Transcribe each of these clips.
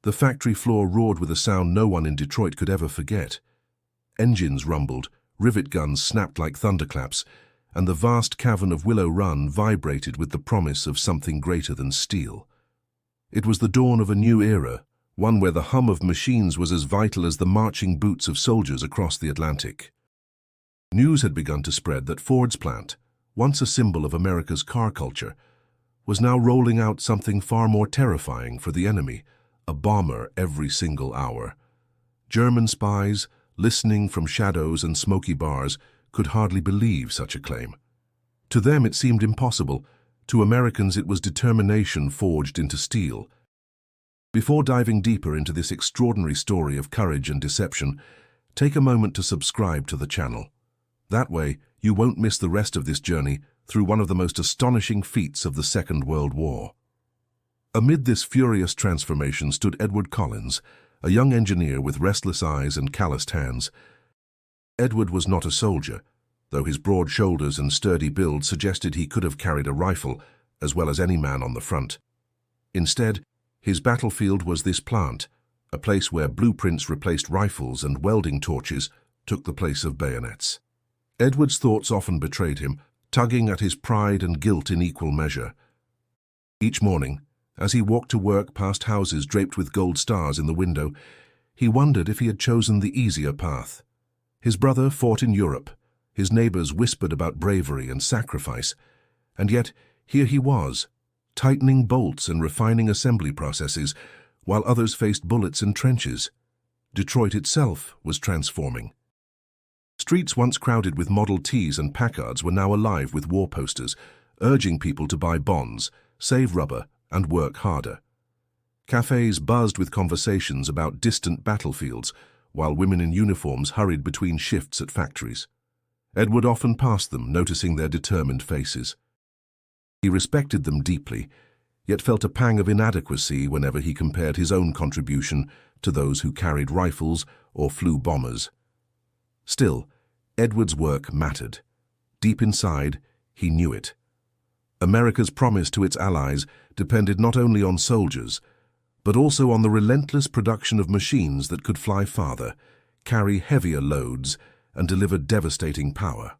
The factory floor roared with a sound no one in Detroit could ever forget. Engines rumbled, rivet guns snapped like thunderclaps, and the vast cavern of Willow Run vibrated with the promise of something greater than steel. It was the dawn of a new era, one where the hum of machines was as vital as the marching boots of soldiers across the Atlantic. News had begun to spread that Ford's plant, once a symbol of America's car culture, was now rolling out something far more terrifying for the enemy, a bomber every single hour. German spies, listening from shadows and smoky bars, could hardly believe such a claim. To them it seemed impossible. To Americans it was determination forged into steel. Before diving deeper into this extraordinary story of courage and deception, take a moment to subscribe to the channel. That way, you won't miss the rest of this journey through one of the most astonishing feats of the Second World War. Amid this furious transformation stood Edward Collins, a young engineer with restless eyes and calloused hands. Edward was not a soldier, though his broad shoulders and sturdy build suggested he could have carried a rifle, as well as any man on the front. Instead, his battlefield was this plant, a place where blueprints replaced rifles and welding torches took the place of bayonets. Edward's thoughts often betrayed him, tugging at his pride and guilt in equal measure. Each morning, as he walked to work past houses draped with gold stars in the window, he wondered if he had chosen the easier path. His brother fought in Europe, his neighbors whispered about bravery and sacrifice, and yet here he was, tightening bolts and refining assembly processes, while others faced bullets and trenches. Detroit itself was transforming. Streets once crowded with Model Ts and Packards were now alive with war posters, urging people to buy bonds, save rubber, and work harder. Cafes buzzed with conversations about distant battlefields, while women in uniforms hurried between shifts at factories. Edward often passed them, noticing their determined faces. He respected them deeply, yet felt a pang of inadequacy whenever he compared his own contribution to those who carried rifles or flew bombers. Still, Edward's work mattered. Deep inside, he knew it. America's promise to its allies depended not only on soldiers, but also on the relentless production of machines that could fly farther, carry heavier loads, and deliver devastating power.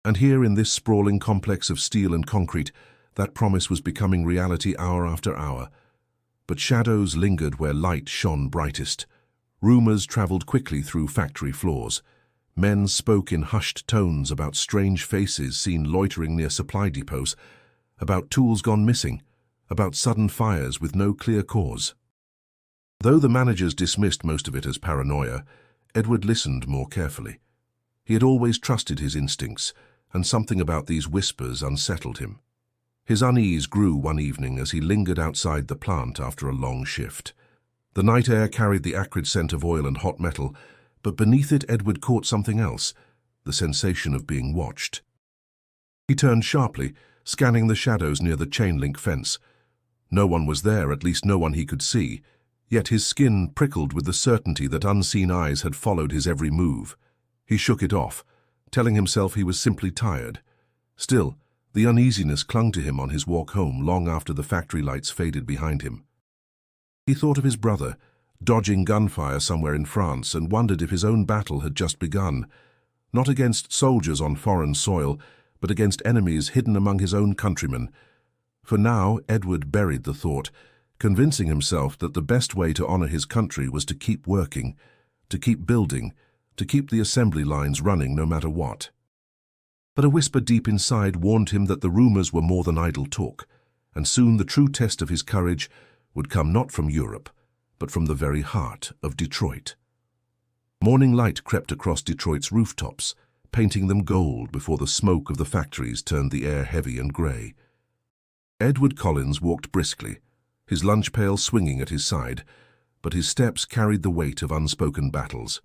And here in this sprawling complex of steel and concrete, that promise was becoming reality hour after hour. But shadows lingered where light shone brightest. Rumors traveled quickly through factory floors. Men spoke in hushed tones about strange faces seen loitering near supply depots, about tools gone missing, about sudden fires with no clear cause. Though the managers dismissed most of it as paranoia, Edward listened more carefully. He had always trusted his instincts, and something about these whispers unsettled him. His unease grew one evening as he lingered outside the plant after a long shift. The night air carried the acrid scent of oil and hot metal, but beneath it Edward caught something else, the sensation of being watched. He turned sharply, scanning the shadows near the chain-link fence. No one was there, at least no one he could see, yet his skin prickled with the certainty that unseen eyes had followed his every move. He shook it off, telling himself he was simply tired. Still, the uneasiness clung to him on his walk home long after the factory lights faded behind him. He thought of his brother, dodging gunfire somewhere in France, and wondered if his own battle had just begun, not against soldiers on foreign soil, but against enemies hidden among his own countrymen. For now, Edward buried the thought, convincing himself that the best way to honor his country was to keep working, to keep building, to keep the assembly lines running no matter what. But a whisper deep inside warned him that the rumors were more than idle talk, and soon the true test of his courage would come not from Europe, but from the very heart of Detroit. Morning light crept across Detroit's rooftops, painting them gold before the smoke of the factories turned the air heavy and grey. Edward Collins walked briskly, his lunch pail swinging at his side, but his steps carried the weight of unspoken battles.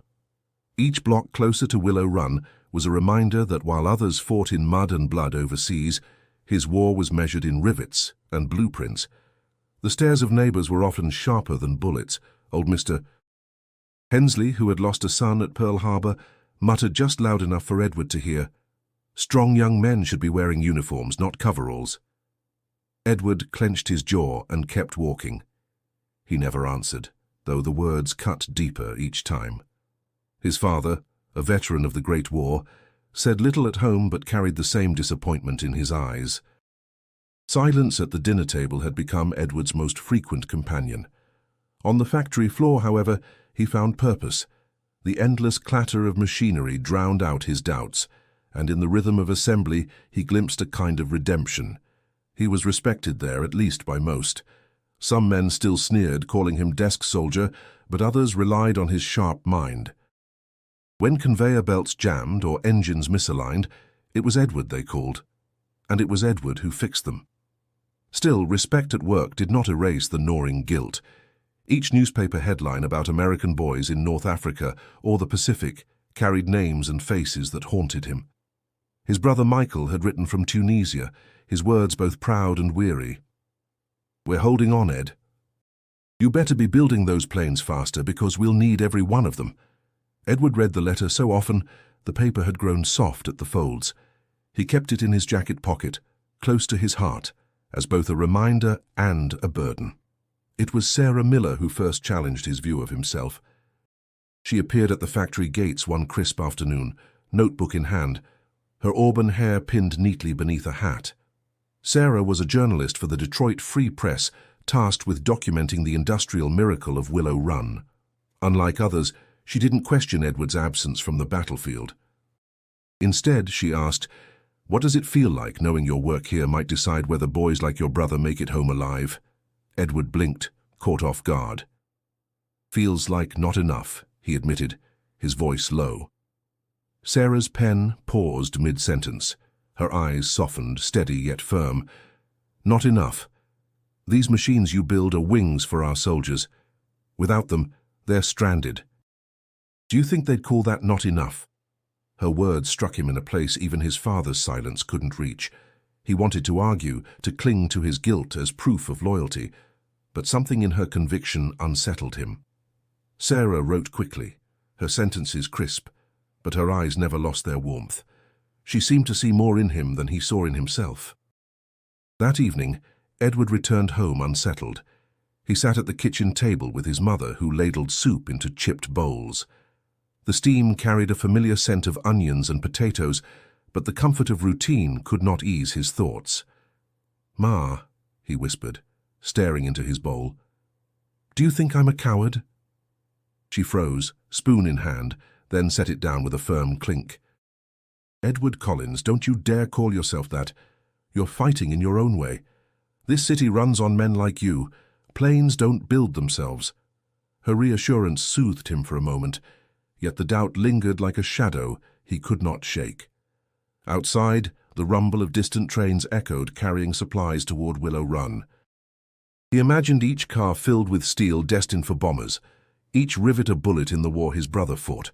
Each block closer to Willow Run was a reminder that while others fought in mud and blood overseas, his war was measured in rivets and blueprints. The stares of neighbors were often sharper than bullets. Old Mr. Hensley, who had lost a son at Pearl Harbor, muttered just loud enough for Edward to hear, "Strong young men should be wearing uniforms, not coveralls." Edward clenched his jaw and kept walking. He never answered, though the words cut deeper each time. His father, a veteran of the Great War, said little at home but carried the same disappointment in his eyes. Silence at the dinner table had become Edward's most frequent companion. On the factory floor, however, he found purpose. The endless clatter of machinery drowned out his doubts, and in the rhythm of assembly he glimpsed a kind of redemption. He was respected there, at least by most. Some men still sneered, calling him desk soldier, but others relied on his sharp mind. When conveyor belts jammed or engines misaligned, it was Edward they called, and it was Edward who fixed them. Still, respect at work did not erase the gnawing guilt. Each newspaper headline about American boys in North Africa or the Pacific carried names and faces that haunted him. His brother Michael had written from Tunisia, his words both proud and weary. "We're holding on, Ed. You better be building those planes faster because we'll need every one of them." Edward read the letter so often, the paper had grown soft at the folds. He kept it in his jacket pocket, close to his heart, as both a reminder and a burden. It was Sarah Miller who first challenged his view of himself. She appeared at the factory gates one crisp afternoon, notebook in hand, her auburn hair pinned neatly beneath a hat. Sarah was a journalist for the Detroit Free Press, tasked with documenting the industrial miracle of Willow Run. Unlike others, she didn't question Edward's absence from the battlefield. Instead, she asked, "What does it feel like knowing your work here might decide whether boys like your brother make it home alive?" Edward blinked, caught off guard. "Feels like not enough," he admitted, his voice low. Sarah's pen paused mid-sentence. Her eyes softened, steady yet firm. "Not enough. These machines you build are wings for our soldiers. Without them, they're stranded. Do you think they'd call that not enough?" Her words struck him in a place even his father's silence couldn't reach. He wanted to argue, to cling to his guilt as proof of loyalty, but something in her conviction unsettled him. Sarah wrote quickly, her sentences crisp, but her eyes never lost their warmth. She seemed to see more in him than he saw in himself. That evening, Edward returned home unsettled. He sat at the kitchen table with his mother, who ladled soup into chipped bowls. The steam carried a familiar scent of onions and potatoes, but the comfort of routine could not ease his thoughts. "Ma," he whispered, staring into his bowl, "do you think I'm a coward?" She froze, spoon in hand, then set it down with a firm clink. "Edward Collins, don't you dare call yourself that. You're fighting in your own way. This city runs on men like you. Planes don't build themselves." Her reassurance soothed him for a moment, yet the doubt lingered like a shadow he could not shake. Outside, the rumble of distant trains echoed, carrying supplies toward Willow Run. He imagined each car filled with steel destined for bombers, each rivet a bullet in the war his brother fought.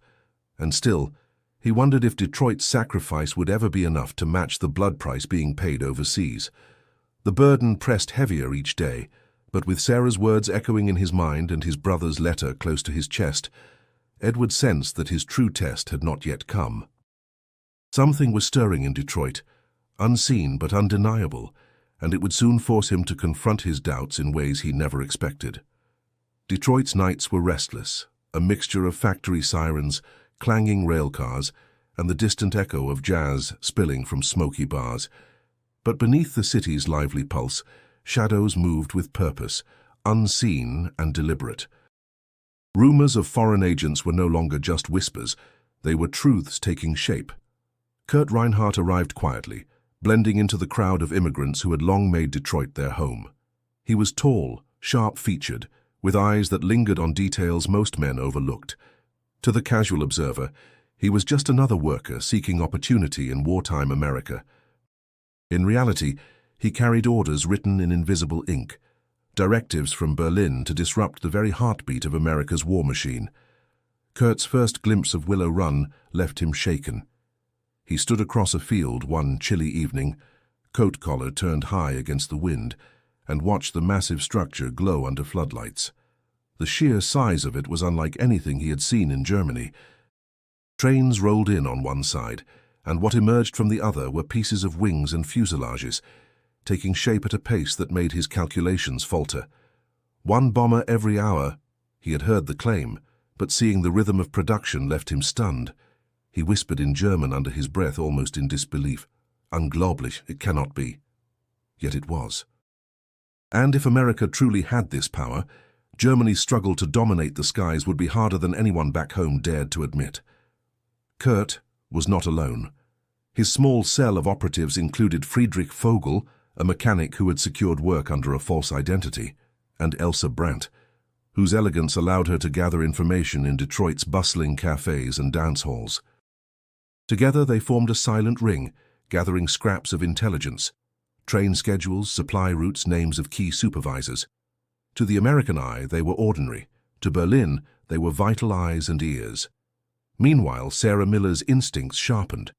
And still, he wondered if Detroit's sacrifice would ever be enough to match the blood price being paid overseas. The burden pressed heavier each day, but with Sarah's words echoing in his mind and his brother's letter close to his chest, Edward sensed that his true test had not yet come. Something was stirring in Detroit, unseen but undeniable, and it would soon force him to confront his doubts in ways he never expected. Detroit's nights were restless, a mixture of factory sirens, clanging railcars, and the distant echo of jazz spilling from smoky bars. But beneath the city's lively pulse, shadows moved with purpose, unseen and deliberate. Rumors of foreign agents were no longer just whispers, they were truths taking shape. Kurt Reinhardt arrived quietly, blending into the crowd of immigrants who had long made Detroit their home. He was tall, sharp-featured, with eyes that lingered on details most men overlooked. To the casual observer, he was just another worker seeking opportunity in wartime America. In reality, he carried orders written in invisible ink, directives from Berlin to disrupt the very heartbeat of America's war machine. Kurt's first glimpse of Willow Run left him shaken. He stood across a field one chilly evening, coat collar turned high against the wind, and watched the massive structure glow under floodlights. The sheer size of it was unlike anything he had seen in Germany. Trains rolled in on one side, and what emerged from the other were pieces of wings and fuselages, taking shape at a pace that made his calculations falter. 1 bomber every hour. He had heard the claim, but seeing the rhythm of production left him stunned. He whispered in German under his breath, almost in disbelief. Unglaublich, it cannot be. Yet it was. And if America truly had this power, Germany's struggle to dominate the skies would be harder than anyone back home dared to admit. Kurt was not alone. His small cell of operatives included Friedrich Vogel, a mechanic who had secured work under a false identity, and Elsa Brandt, whose elegance allowed her to gather information in Detroit's bustling cafes and dance halls. Together they formed a silent ring, gathering scraps of intelligence, train schedules, supply routes, names of key supervisors. To the American eye, they were ordinary. To Berlin, they were vital eyes and ears. Meanwhile, Sarah Miller's instincts sharpened.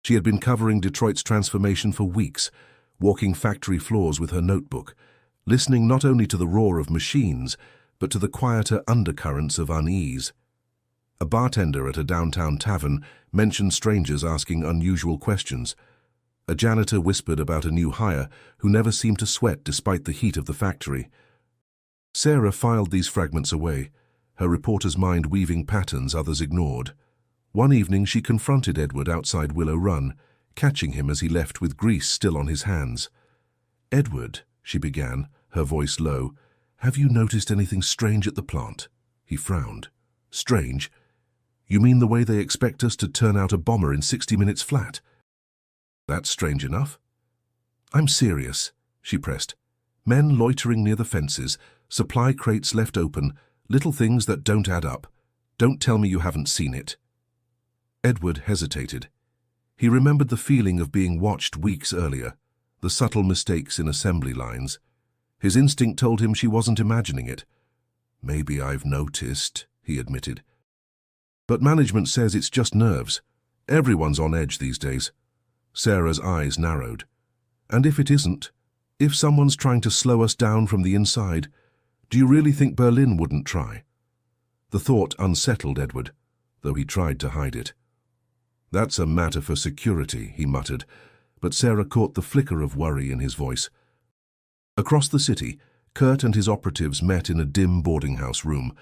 She had been covering Detroit's transformation for weeks, walking factory floors with her notebook, listening not only to the roar of machines, but to the quieter undercurrents of unease. A bartender at a downtown tavern mentioned strangers asking unusual questions. A janitor whispered about a new hire who never seemed to sweat despite the heat of the factory. Sarah filed these fragments away, her reporter's mind weaving patterns others ignored. One evening she confronted Edward outside Willow Run, catching him as he left with grease still on his hands. "Edward," she began, her voice low, "have you noticed anything strange at the plant?" He frowned. "Strange? You mean the way they expect us to turn out a bomber in 60 minutes flat?" "That's strange enough." "I'm serious," she pressed. "Men loitering near the fences, supply crates left open, little things that don't add up. Don't tell me you haven't seen it." Edward hesitated. He remembered the feeling of being watched weeks earlier, the subtle mistakes in assembly lines. His instinct told him she wasn't imagining it. "Maybe I've noticed," he admitted. "But management says it's just nerves. Everyone's on edge these days." Sarah's eyes narrowed. "And if it isn't, if someone's trying to slow us down from the inside, do you really think Berlin wouldn't try?" The thought unsettled Edward, though he tried to hide it. "That's a matter for security," he muttered, but Sarah caught the flicker of worry in his voice. Across the city, Kurt and his operatives met in a dim boarding house room,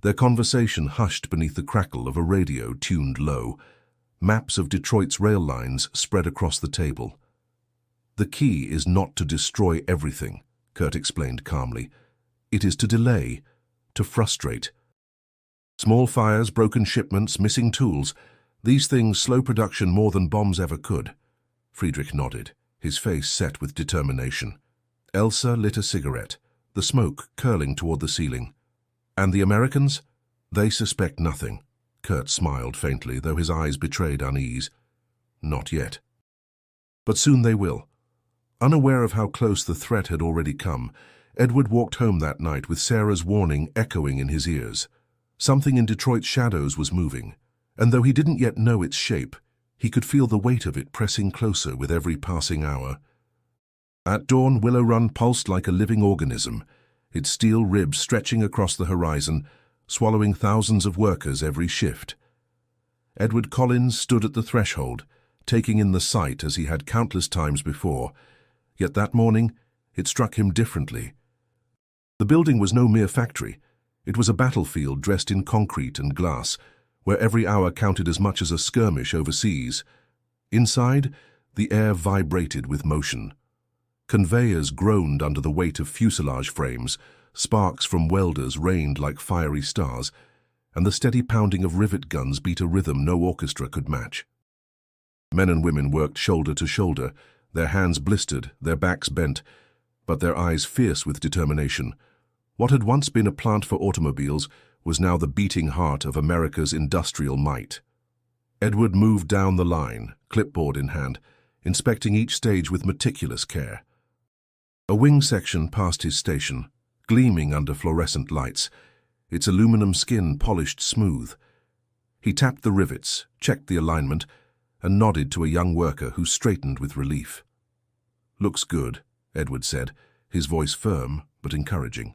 their conversation hushed beneath the crackle of a radio tuned low. Maps of Detroit's rail lines spread across the table. "The key is not to destroy everything," Kurt explained calmly. "It is to delay, to frustrate. Small fires, broken shipments, missing tools, these things slow production more than bombs ever could." Friedrich nodded, his face set with determination. Elsa lit a cigarette, the smoke curling toward the ceiling. "And the Americans? They suspect nothing." Kurt smiled faintly, though his eyes betrayed unease. "Not yet. But soon they will." Unaware of how close the threat had already come, Edward walked home that night with Sarah's warning echoing in his ears. Something in Detroit's shadows was moving, and though he didn't yet know its shape, he could feel the weight of it pressing closer with every passing hour. At dawn, Willow Run pulsed like a living organism, its steel ribs stretching across the horizon, swallowing thousands of workers every shift. Edward Collins stood at the threshold, taking in the sight as he had countless times before, yet that morning it struck him differently. The building was no mere factory. It was a battlefield dressed in concrete and glass, where every hour counted as much as a skirmish overseas. Inside, the air vibrated with motion. Conveyors groaned under the weight of fuselage frames, sparks from welders rained like fiery stars, and the steady pounding of rivet guns beat a rhythm no orchestra could match. Men and women worked shoulder to shoulder, their hands blistered, their backs bent, but their eyes fierce with determination. What had once been a plant for automobiles was now the beating heart of America's industrial might. Edward moved down the line, clipboard in hand, inspecting each stage with meticulous care. A wing section passed his station, gleaming under fluorescent lights, its aluminum skin polished smooth. He tapped the rivets, checked the alignment, and nodded to a young worker who straightened with relief. "Looks good," Edward said, his voice firm but encouraging.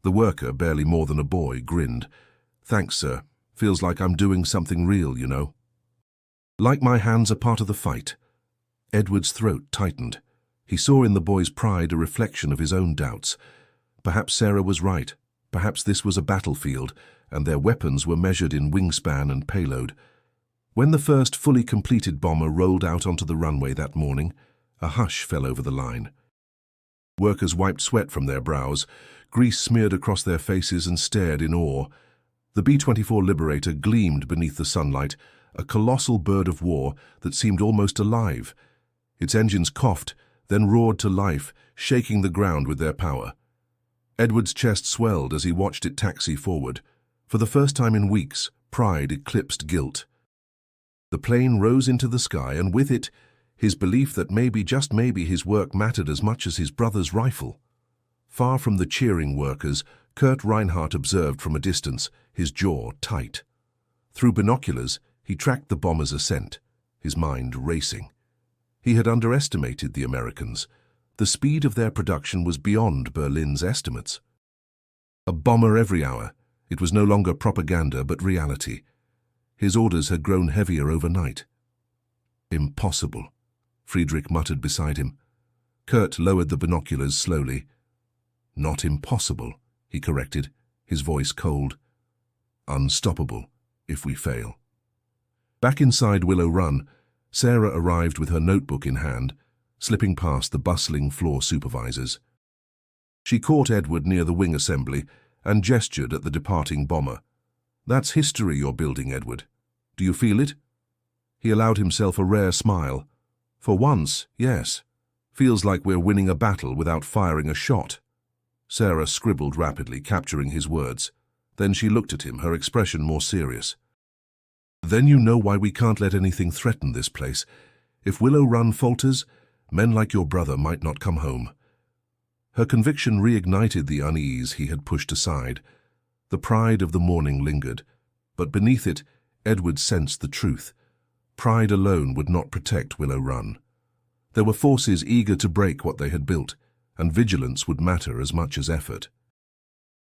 The worker, barely more than a boy, grinned. "Thanks, sir. Feels like I'm doing something real, you know." "Like my hands are part of the fight." Edward's throat tightened. He saw in the boy's pride a reflection of his own doubts. Perhaps Sarah was right. Perhaps this was a battlefield, and their weapons were measured in wingspan and payload. When the first fully completed bomber rolled out onto the runway that morning, a hush fell over the line. Workers wiped sweat from their brows, grease smeared across their faces, and stared in awe. The B-24 Liberator gleamed beneath the sunlight, a colossal bird of war that seemed almost alive. Its engines coughed, then roared to life, shaking the ground with their power. Edward's chest swelled as he watched it taxi forward. For the first time in weeks, pride eclipsed guilt. The plane rose into the sky, and with it, his belief that maybe, just maybe, his work mattered as much as his brother's rifle. Far from the cheering workers, Kurt Reinhardt observed from a distance, his jaw tight. Through binoculars, he tracked the bomber's ascent, his mind racing. He had underestimated the Americans. The speed of their production was beyond Berlin's estimates. A bomber every hour. It was no longer propaganda, but reality. His orders had grown heavier overnight. Impossible, Friedrich muttered beside him. Kurt lowered the binoculars slowly. Not impossible, he corrected, his voice cold. Unstoppable, if we fail. Back inside Willow Run, Sarah arrived with her notebook in hand, slipping past the bustling floor supervisors. She caught Edward near the wing assembly and gestured at the departing bomber. That's history you're building, Edward. Do you feel it? He allowed himself a rare smile. For once, yes. Feels like we're winning a battle without firing a shot. Sarah scribbled rapidly, capturing his words. Then she looked at him, her expression more serious. Then you know why we can't let anything threaten this place. If Willow Run falters, men like your brother might not come home. Her conviction reignited the unease he had pushed aside. The pride of the morning lingered, but beneath it, Edward sensed the truth. Pride alone would not protect Willow Run. There were forces eager to break what they had built, and vigilance would matter as much as effort.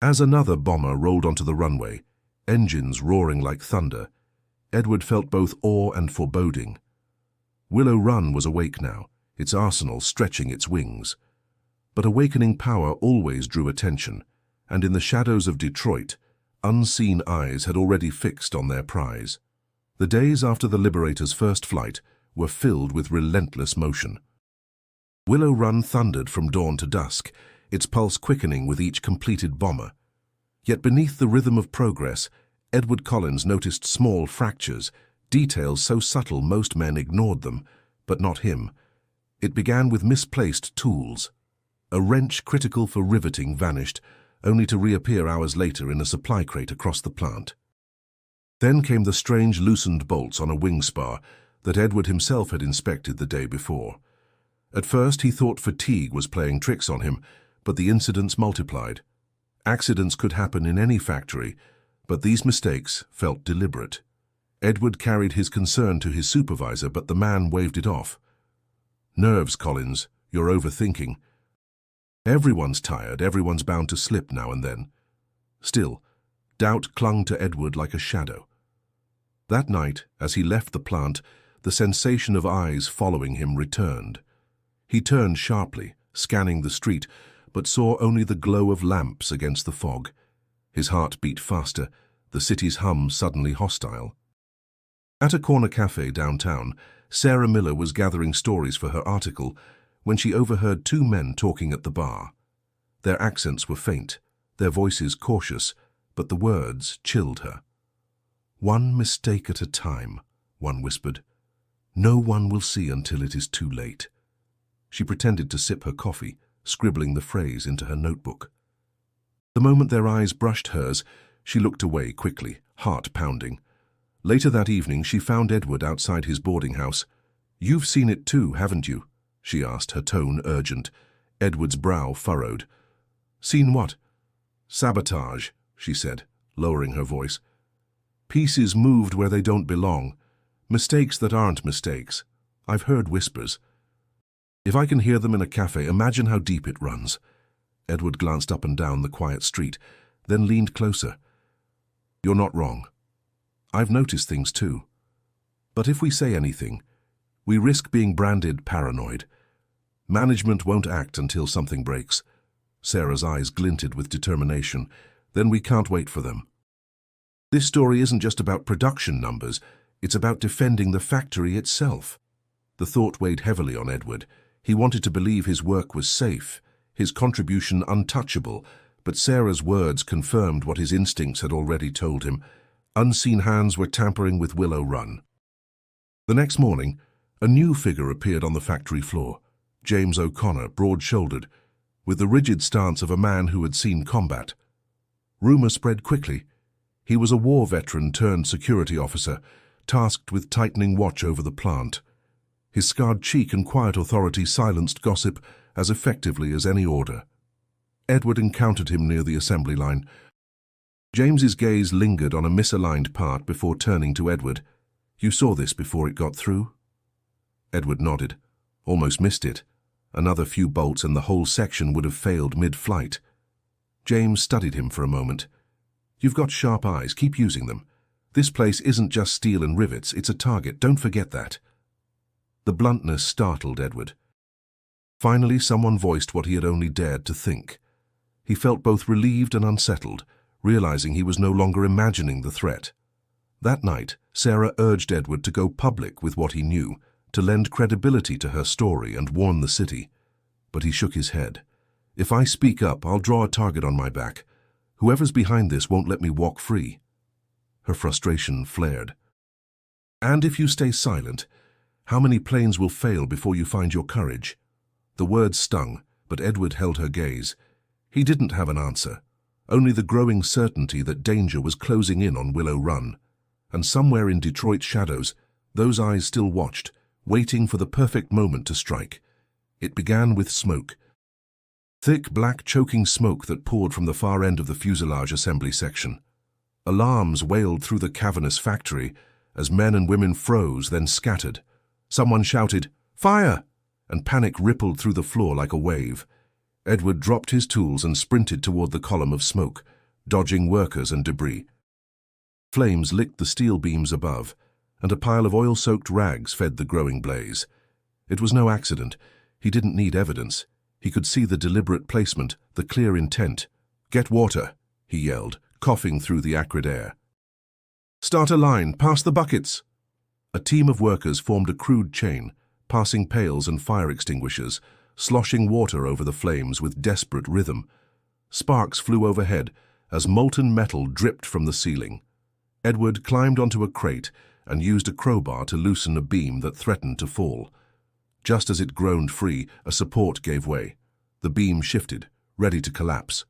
As another bomber rolled onto the runway, engines roaring like thunder, Edward felt both awe and foreboding. Willow Run was awake now, its arsenal stretching its wings. But awakening power always drew attention, and in the shadows of Detroit, unseen eyes had already fixed on their prize. The days after the Liberator's first flight were filled with relentless motion. Willow Run thundered from dawn to dusk, its pulse quickening with each completed bomber. Yet beneath the rhythm of progress, Edward Collins noticed small fractures, details so subtle most men ignored them, but not him. It began with misplaced tools. A wrench critical for riveting vanished, only to reappear hours later in a supply crate across the plant. Then came the strange loosened bolts on a wing spar that Edward himself had inspected the day before. At first he thought fatigue was playing tricks on him, but the incidents multiplied. Accidents could happen in any factory, but these mistakes felt deliberate. Edward carried his concern to his supervisor, but the man waved it off. Nerves, Collins, you're overthinking. Everyone's tired, everyone's bound to slip now and then. Still, doubt clung to Edward like a shadow. That night, as he left the plant, the sensation of eyes following him returned. He turned sharply, scanning the street, but saw only the glow of lamps against the fog. His heart beat faster, the city's hum suddenly hostile. At a corner cafe downtown, Sarah Miller was gathering stories for her article when she overheard two men talking at the bar. Their accents were faint, their voices cautious, but the words chilled her. "One mistake at a time," one whispered. "No one will see until it is too late." She pretended to sip her coffee, scribbling the phrase into her notebook. The moment their eyes brushed hers, she looked away quickly, heart pounding. Later that evening, she found Edward outside his boarding house. "You've seen it too, haven't you?" she asked, her tone urgent. Edward's brow furrowed. "Seen what?" "Sabotage," she said, lowering her voice. "Pieces moved where they don't belong. Mistakes that aren't mistakes. I've heard whispers. If I can hear them in a cafe, imagine how deep it runs." Edward glanced up and down the quiet street, then leaned closer. "You're not wrong. I've noticed things too. But if we say anything, we risk being branded paranoid. Management won't act until something breaks. Sarah's eyes glinted with determination. Then we can't wait for them. This story isn't just about production numbers, it's about defending the factory itself. The thought weighed heavily on Edward. He wanted to believe his work was safe, his contribution untouchable, but Sarah's words confirmed what his instincts had already told him. Unseen hands were tampering with Willow Run. The next morning, a new figure appeared on the factory floor. James O'Connor, broad-shouldered, with the rigid stance of a man who had seen combat. Rumor spread quickly. He was a war veteran turned security officer, tasked with tightening watch over the plant. His scarred cheek and quiet authority silenced gossip as effectively as any order. Edward encountered him near the assembly line. James's gaze lingered on a misaligned part before turning to Edward. "You saw this before it got through?" Edward nodded. Almost missed it. Another few bolts and the whole section would have failed mid-flight. James studied him for a moment. "You've got sharp eyes. Keep using them. This place isn't just steel and rivets. It's a target. Don't forget that." The bluntness startled Edward. Finally, someone voiced what he had only dared to think. He felt both relieved and unsettled, realizing he was no longer imagining the threat. That night, Sarah urged Edward to go public with what he knew, to lend credibility to her story and warn the city. But he shook his head. "If I speak up, I'll draw a target on my back. Whoever's behind this won't let me walk free." Her frustration flared. "And if you stay silent, how many planes will fail before you find your courage?" The words stung, but Edward held her gaze. He didn't have an answer, only the growing certainty that danger was closing in on Willow Run. And somewhere in Detroit's shadows, those eyes still watched, waiting for the perfect moment to strike. It began with smoke. Thick, black, choking smoke that poured from the far end of the fuselage assembly section. Alarms wailed through the cavernous factory as men and women froze, then scattered. Someone shouted, "Fire!" and panic rippled through the floor like a wave. Edward dropped his tools and sprinted toward the column of smoke, dodging workers and debris. Flames licked the steel beams above, and a pile of oil-soaked rags fed the growing blaze. It was no accident. He didn't need evidence. He could see the deliberate placement, the clear intent. "Get water," he yelled, coughing through the acrid air. "Start a line, pass the buckets." A team of workers formed a crude chain, passing pails and fire extinguishers, sloshing water over the flames with desperate rhythm. Sparks flew overhead as molten metal dripped from the ceiling. Edward climbed onto a crate and used a crowbar to loosen a beam that threatened to fall. Just as it groaned free, a support gave way. The beam shifted, ready to collapse.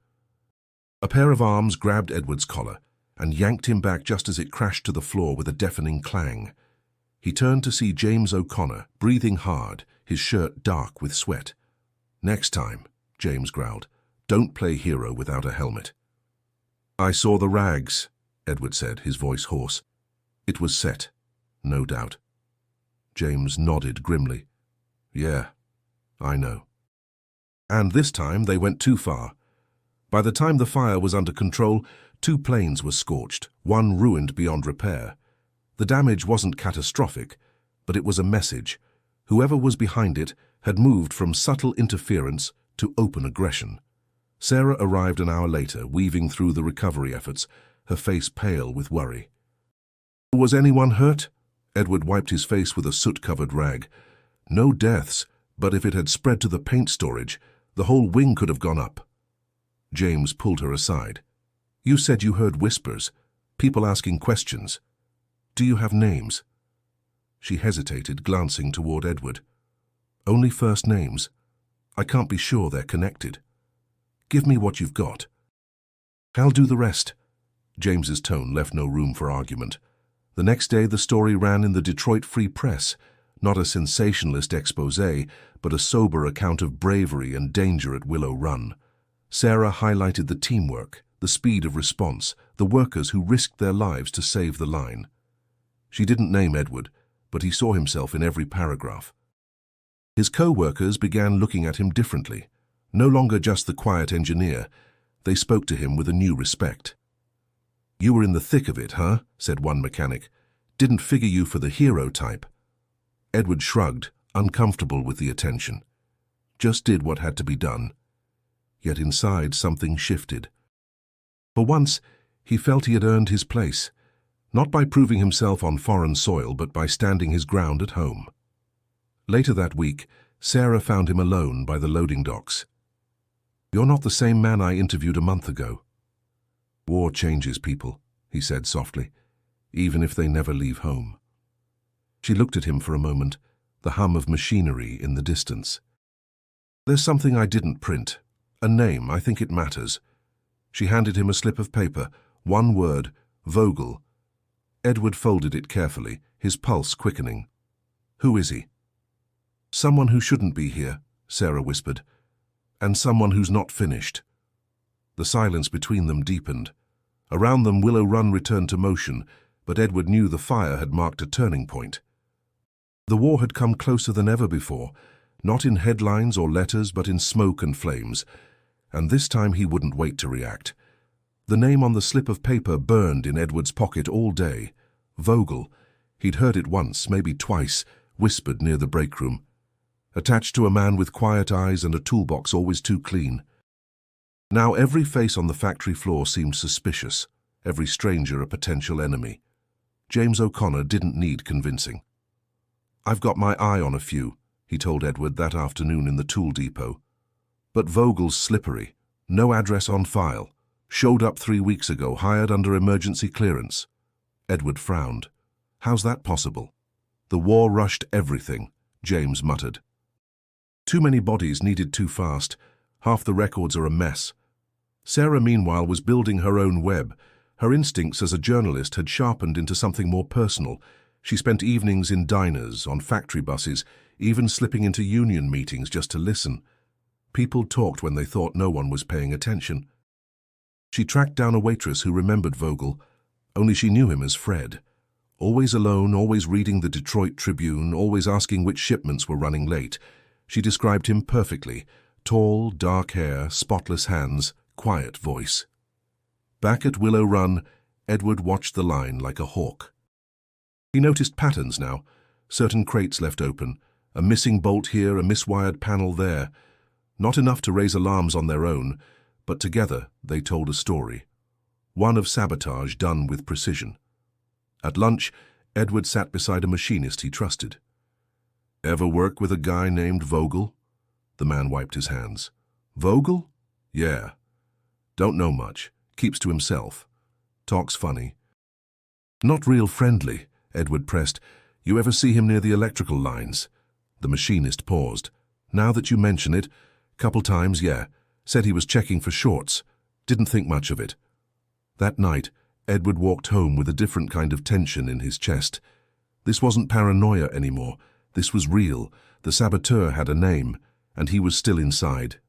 A pair of arms grabbed Edward's collar and yanked him back just as it crashed to the floor with a deafening clang. He turned to see James O'Connor, breathing hard, his shirt dark with sweat. "Next time," James growled, "don't play hero without a helmet." "I saw the rags," Edward said, his voice hoarse. "It was set, no doubt." James nodded grimly. "Yeah, I know." And this time they went too far. By the time the fire was under control, 2 planes were scorched, one ruined beyond repair. The damage wasn't catastrophic, but it was a message. Whoever was behind it had moved from subtle interference to open aggression. Sarah arrived an hour later, weaving through the recovery efforts, her face pale with worry. "Was anyone hurt?" Edward wiped his face with a soot-covered rag. "No deaths, but if it had spread to the paint storage, the whole wing could have gone up." James pulled her aside. "You said you heard whispers, people asking questions. Do you have names?" She hesitated, glancing toward Edward. "Only first names. I can't be sure they're connected. Give me what you've got." "I'll do the rest." James's tone left no room for argument. The next day the story ran in the Detroit Free Press, not a sensationalist expose, but a sober account of bravery and danger at Willow Run. Sarah highlighted the teamwork, the speed of response, the workers who risked their lives to save the line. She didn't name Edward, but he saw himself in every paragraph. His co-workers began looking at him differently. No longer just the quiet engineer, they spoke to him with a new respect. "You were in the thick of it, huh?" said one mechanic. "Didn't figure you for the hero type." Edward shrugged, uncomfortable with the attention. "Just did what had to be done." yet inside something shifted. For once, he felt he had earned his place, not by proving himself on foreign soil, but by standing his ground at home. Later that week, Sarah found him alone by the loading docks. "You're not the same man I interviewed a month ago." "War changes people," he said softly, "even if they never leave home." She looked at him for a moment, the hum of machinery in the distance. "There's something I didn't print. A name, I think it matters." She handed him a slip of paper, one word, Vogel. Edward folded it carefully, his pulse quickening. "Who is he?" "Someone who shouldn't be here," Sarah whispered, "and someone who's not finished." The silence between them deepened. Around them, Willow Run returned to motion, but Edward knew the fire had marked a turning point. The war had come closer than ever before, not in headlines or letters, but in smoke and flames, and this time he wouldn't wait to react. The name on the slip of paper burned in Edward's pocket all day. Vogel. He'd heard it once, maybe twice, whispered near the break room. Attached to a man with quiet eyes and a toolbox always too clean. Now every face on the factory floor seemed suspicious, every stranger a potential enemy. James O'Connor didn't need convincing. "I've got my eye on a few," he told Edward that afternoon in the tool depot. "But Vogel's slippery. No address on file. Showed up 3 weeks ago, hired under emergency clearance." Edward frowned. "How's that possible?" "The war rushed everything," James muttered. "Too many bodies needed too fast. Half the records are a mess." Sarah, meanwhile, was building her own web. Her instincts as a journalist had sharpened into something more personal. She spent evenings in diners, on factory buses, even slipping into union meetings just to listen. People talked when they thought no one was paying attention. She tracked down a waitress who remembered Vogel, only she knew him as Fred. Always alone, always reading the Detroit Tribune, always asking which shipments were running late. She described him perfectly. Tall, dark hair, spotless hands, quiet voice. Back at Willow Run, Edward watched the line like a hawk. He noticed patterns now, certain crates left open, a missing bolt here, a miswired panel there. Not enough to raise alarms on their own, but together they told a story. One of sabotage done with precision. At lunch, Edward sat beside a machinist he trusted. "Ever work with a guy named Vogel?" The man wiped his hands. "Vogel? Yeah. Don't know much. Keeps to himself. Talks funny." "Not real friendly," Edward pressed. "You ever see him near the electrical lines?" The machinist paused. "Now that you mention it, couple times, yeah. Said he was checking for shorts. Didn't think much of it." That night, Edward walked home with a different kind of tension in his chest. This wasn't paranoia anymore. This was real. The saboteur had a name, and he was still inside.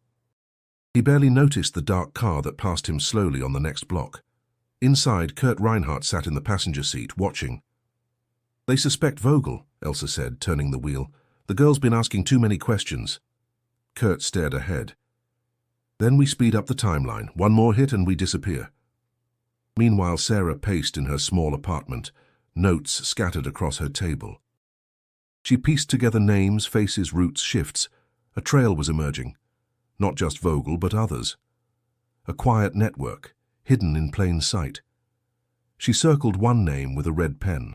He barely noticed the dark car that passed him slowly on the next block. Inside, Kurt Reinhardt sat in the passenger seat, watching. "They suspect Vogel," Elsa said, turning the wheel. "The girl's been asking too many questions." Kurt stared ahead. "Then we speed up the timeline. One more hit and we disappear." Meanwhile, Sarah paced in her small apartment, notes scattered across her table. She pieced together names, faces, routes, shifts. A trail was emerging. Not just Vogel, but others. A quiet network, hidden in plain sight. She circled one name with a red pen.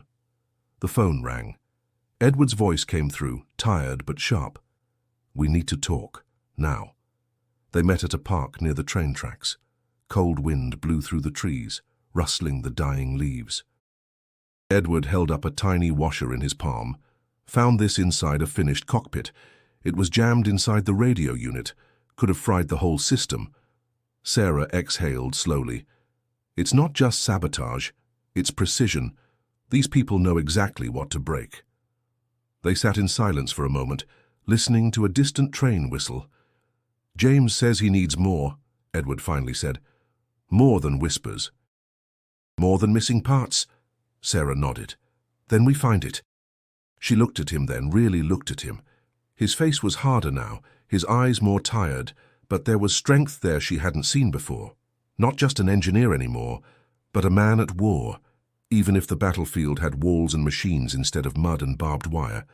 The phone rang. Edward's voice came through, tired but sharp. "We need to talk, now." They met at a park near the train tracks. Cold wind blew through the trees, rustling the dying leaves. Edward held up a tiny washer in his palm, found this inside a finished cockpit. It was jammed inside the radio unit, could have fried the whole system. Sarah exhaled slowly. "It's not just sabotage, it's precision. These people know exactly what to break." They sat in silence for a moment, listening to a distant train whistle. "James says he needs more," Edward finally said. "More than whispers." "More than missing parts?" Sarah nodded. "Then we find it." She looked at him then, really looked at him. His face was harder now, his eyes more tired, but there was strength there she hadn't seen before. Not just an engineer anymore, but a man at war, even if the battlefield had walls and machines instead of mud and barbed wire.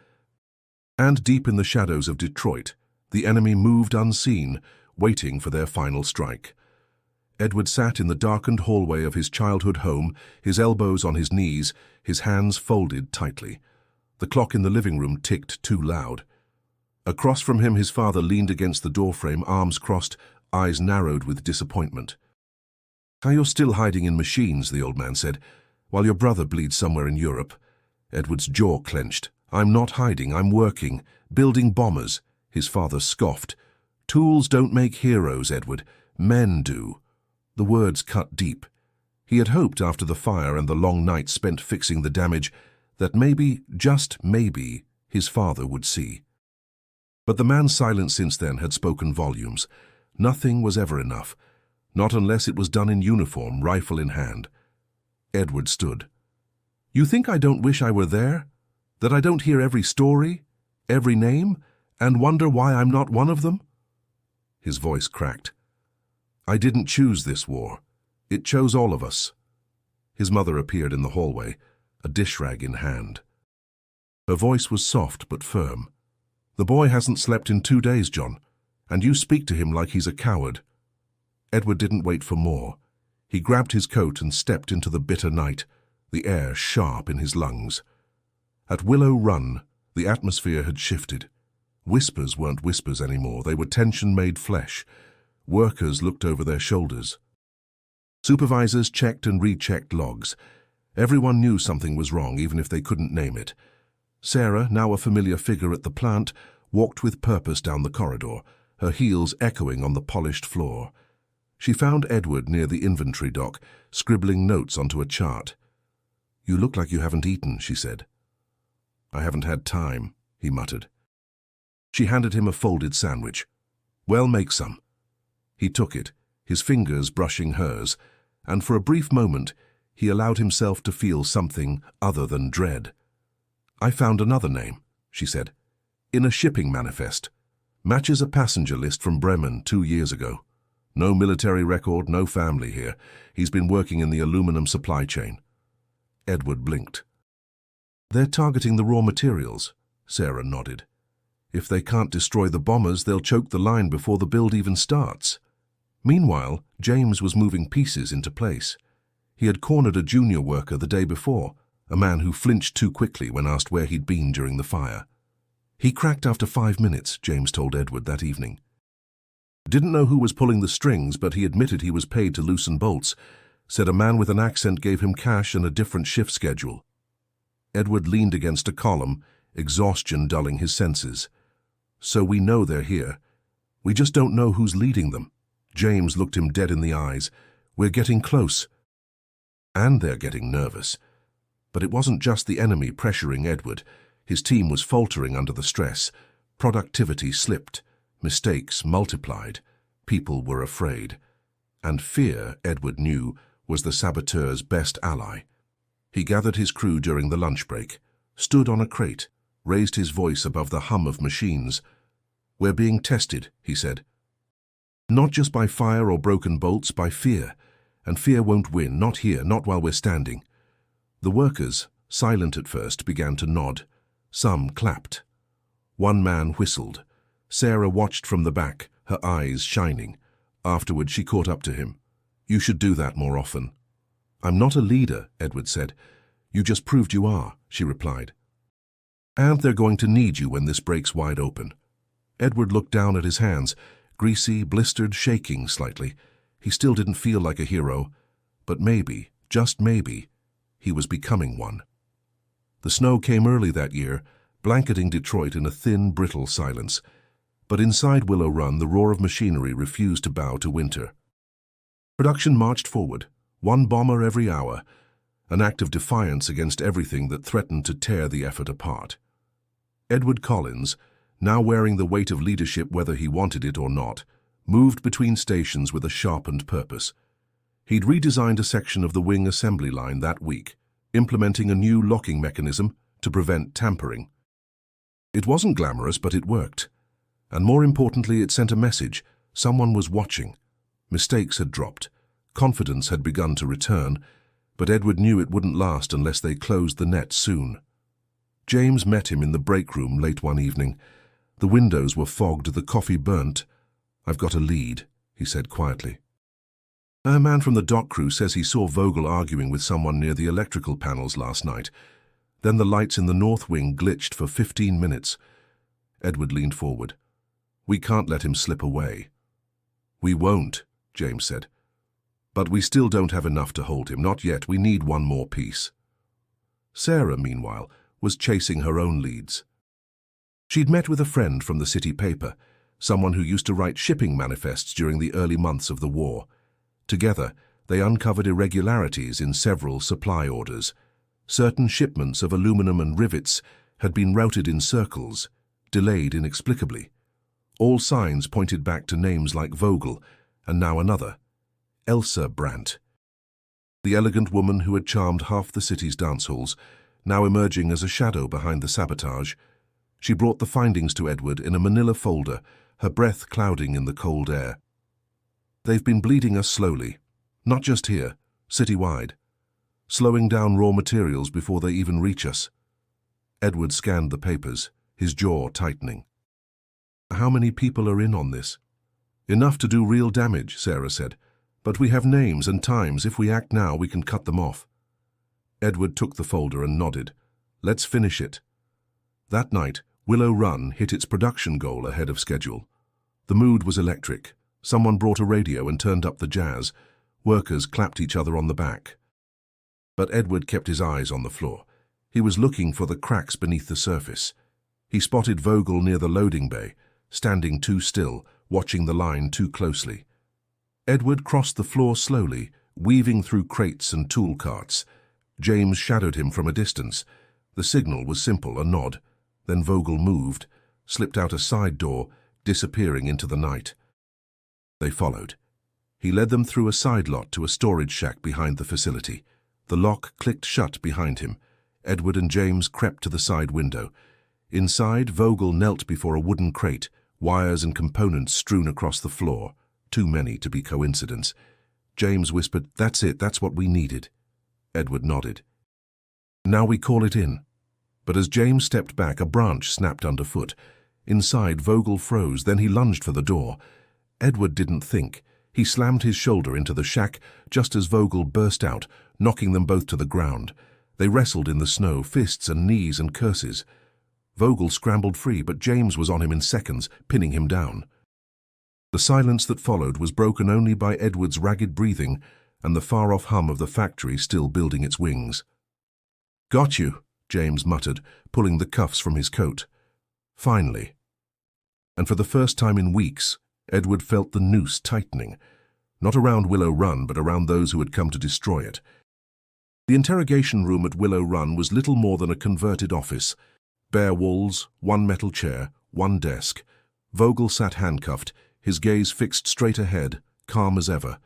And deep in the shadows of Detroit, the enemy moved unseen, waiting for their final strike. Edward sat in the darkened hallway of his childhood home, his elbows on his knees, his hands folded tightly. The clock in the living room ticked too loud. Across from him, his father leaned against the doorframe, arms crossed, eyes narrowed with disappointment. "How you're still hiding in machines," the old man said, "while your brother bleeds somewhere in Europe." Edward's jaw clenched. "I'm not hiding, I'm working, building bombers," his father scoffed. "Tools don't make heroes, Edward. Men do." The words cut deep. He had hoped after the fire and the long night spent fixing the damage that maybe, just maybe, his father would see. But the man's silence since then had spoken volumes. Nothing was ever enough, not unless it was done in uniform, rifle in hand. Edward stood. "You think I don't wish I were there? That I don't hear every story, every name, and wonder why I'm not one of them?" His voice cracked. "I didn't choose this war. It chose all of us." His mother appeared in the hallway, a dish rag in hand. Her voice was soft but firm. "The boy hasn't slept in 2 days, John, and you speak to him like he's a coward." Edward didn't wait for more. He grabbed his coat and stepped into the bitter night, the air sharp in his lungs. At Willow Run, the atmosphere had shifted. Whispers weren't whispers anymore. They were tension made flesh. Workers looked over their shoulders. Supervisors checked and rechecked logs. Everyone knew something was wrong, even if they couldn't name it. Sarah, now a familiar figure at the plant, walked with purpose down the corridor, her heels echoing on the polished floor. She found Edward near the inventory dock, scribbling notes onto a chart. "You look like you haven't eaten," she said. "I haven't had time," he muttered. She handed him a folded sandwich. "Well, make some." He took it, his fingers brushing hers, and for a brief moment he allowed himself to feel something other than dread. "I found another name," she said, "in a shipping manifest. Matches a passenger list from Bremen 2 years ago. No military record, no family here. He's been working in the aluminum supply chain." Edward blinked. "They're targeting the raw materials," Sarah nodded. "If they can't destroy the bombers, they'll choke the line before the build even starts." Meanwhile, James was moving pieces into place. He had cornered a junior worker the day before, a man who flinched too quickly when asked where he'd been during the fire. "He cracked after 5 minutes, James told Edward that evening. Didn't know who was pulling the strings, but he admitted he was paid to loosen bolts, said a man with an accent gave him cash and a different shift schedule. Edward leaned against a column, exhaustion dulling his senses. "So we know they're here. We just don't know who's leading them." James looked him dead in the eyes. "We're getting close." And they're getting nervous. But it wasn't just the enemy pressuring Edward. His team was faltering under the stress. Productivity slipped. Mistakes multiplied. People were afraid. And fear, Edward knew, was the saboteur's best ally. He gathered his crew during the lunch break, stood on a crate, raised his voice above the hum of machines. "We're being tested," he said. "Not just by fire or broken bolts, by fear. And fear won't win, not here, not while we're standing." The workers, silent at first, began to nod. Some clapped. One man whistled. Sarah watched from the back, her eyes shining. Afterward, she caught up to him. "You should do that more often." "I'm not a leader," Edward said. "You just proved you are," she replied. "And they're going to need you when this breaks wide open." Edward looked down at his hands, greasy, blistered, shaking slightly. He still didn't feel like a hero, but maybe, just maybe, he was becoming one. The snow came early that year, blanketing Detroit in a thin, brittle silence. But inside Willow Run, the roar of machinery refused to bow to winter. Production marched forward, one bomber every hour, an act of defiance against everything that threatened to tear the effort apart. Edward Collins, now wearing the weight of leadership whether he wanted it or not, moved between stations with a sharpened purpose. He'd redesigned a section of the wing assembly line that week, implementing a new locking mechanism to prevent tampering. It wasn't glamorous, but it worked. And more importantly, it sent a message. Someone was watching. Mistakes had dropped. Confidence had begun to return, but Edward knew it wouldn't last unless they closed the net soon. James met him in the break room late one evening. The windows were fogged, the coffee burnt. "I've got a lead," he said quietly. "A man from the dock crew says he saw Vogel arguing with someone near the electrical panels last night. Then the lights in the north wing glitched for 15 minutes. Edward leaned forward. "We can't let him slip away." "We won't," James said. "But we still don't have enough to hold him. Not yet. We need one more piece." Sarah, meanwhile, was chasing her own leads. She'd met with a friend from the city paper, someone who used to write shipping manifests during the early months of the war. Together, they uncovered irregularities in several supply orders. Certain shipments of aluminum and rivets had been routed in circles, delayed inexplicably. All signs pointed back to names like Vogel, and now another, Elsa Brandt. The elegant woman who had charmed half the city's dance halls, now emerging as a shadow behind the sabotage. She brought the findings to Edward in a manila folder, her breath clouding in the cold air. "They've been bleeding us slowly, not just here, citywide, slowing down raw materials before they even reach us." Edward scanned the papers, his jaw tightening. "How many people are in on this?" "Enough to do real damage," Sarah said. "But we have names and times. If we act now, we can cut them off." Edward took the folder and nodded. "Let's finish it." That night, Willow Run hit its production goal ahead of schedule. The mood was electric. Someone brought a radio and turned up the jazz. Workers clapped each other on the back. But Edward kept his eyes on the floor. He was looking for the cracks beneath the surface. He spotted Vogel near the loading bay, standing too still, watching the line too closely. Edward crossed the floor slowly, weaving through crates and tool carts. James shadowed him from a distance. The signal was simple, a nod. Then Vogel moved, slipped out a side door, disappearing into the night. They followed. He led them through a side lot to a storage shack behind the facility. The lock clicked shut behind him. Edward and James crept to the side window. Inside, Vogel knelt before a wooden crate, wires and components strewn across the floor. Too many to be coincidence. James whispered, "That's it, that's what we needed." Edward nodded. "Now we call it in." But as James stepped back, a branch snapped underfoot. Inside, Vogel froze, then he lunged for the door. Edward didn't think. He slammed his shoulder into the shack just as Vogel burst out, knocking them both to the ground. They wrestled in the snow, fists and knees and curses. Vogel scrambled free, but James was on him in seconds, pinning him down. The silence that followed was broken only by Edward's ragged breathing and the far-off hum of the factory still building its wings. "Got you," James muttered, pulling the cuffs from his coat. Finally. And for the first time in weeks, Edward felt the noose tightening, not around Willow Run, but around those who had come to destroy it. The interrogation room at Willow Run was little more than a converted office. Bare walls, one metal chair, one desk. Vogel sat handcuffed, his gaze fixed straight ahead, calm as ever.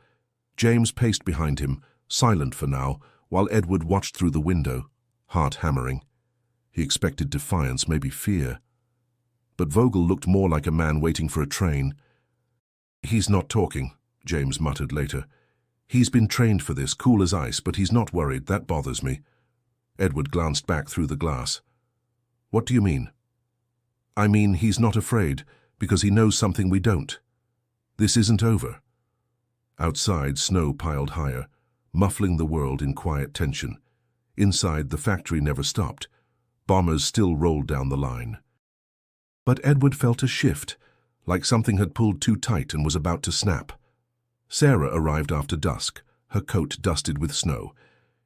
James paced behind him, silent for now, while Edward watched through the window, heart hammering. He expected defiance, maybe fear. But Vogel looked more like a man waiting for a train. "He's not talking," James muttered later. "He's been trained for this, cool as ice, but he's not worried. That bothers me." Edward glanced back through the glass. "What do you mean?" "I mean he's not afraid, because he knows something we don't. This isn't over." Outside, snow piled higher, muffling the world in quiet tension. Inside, the factory never stopped. Bombers still rolled down the line. But Edward felt a shift, like something had pulled too tight and was about to snap. Sarah arrived after dusk, her coat dusted with snow.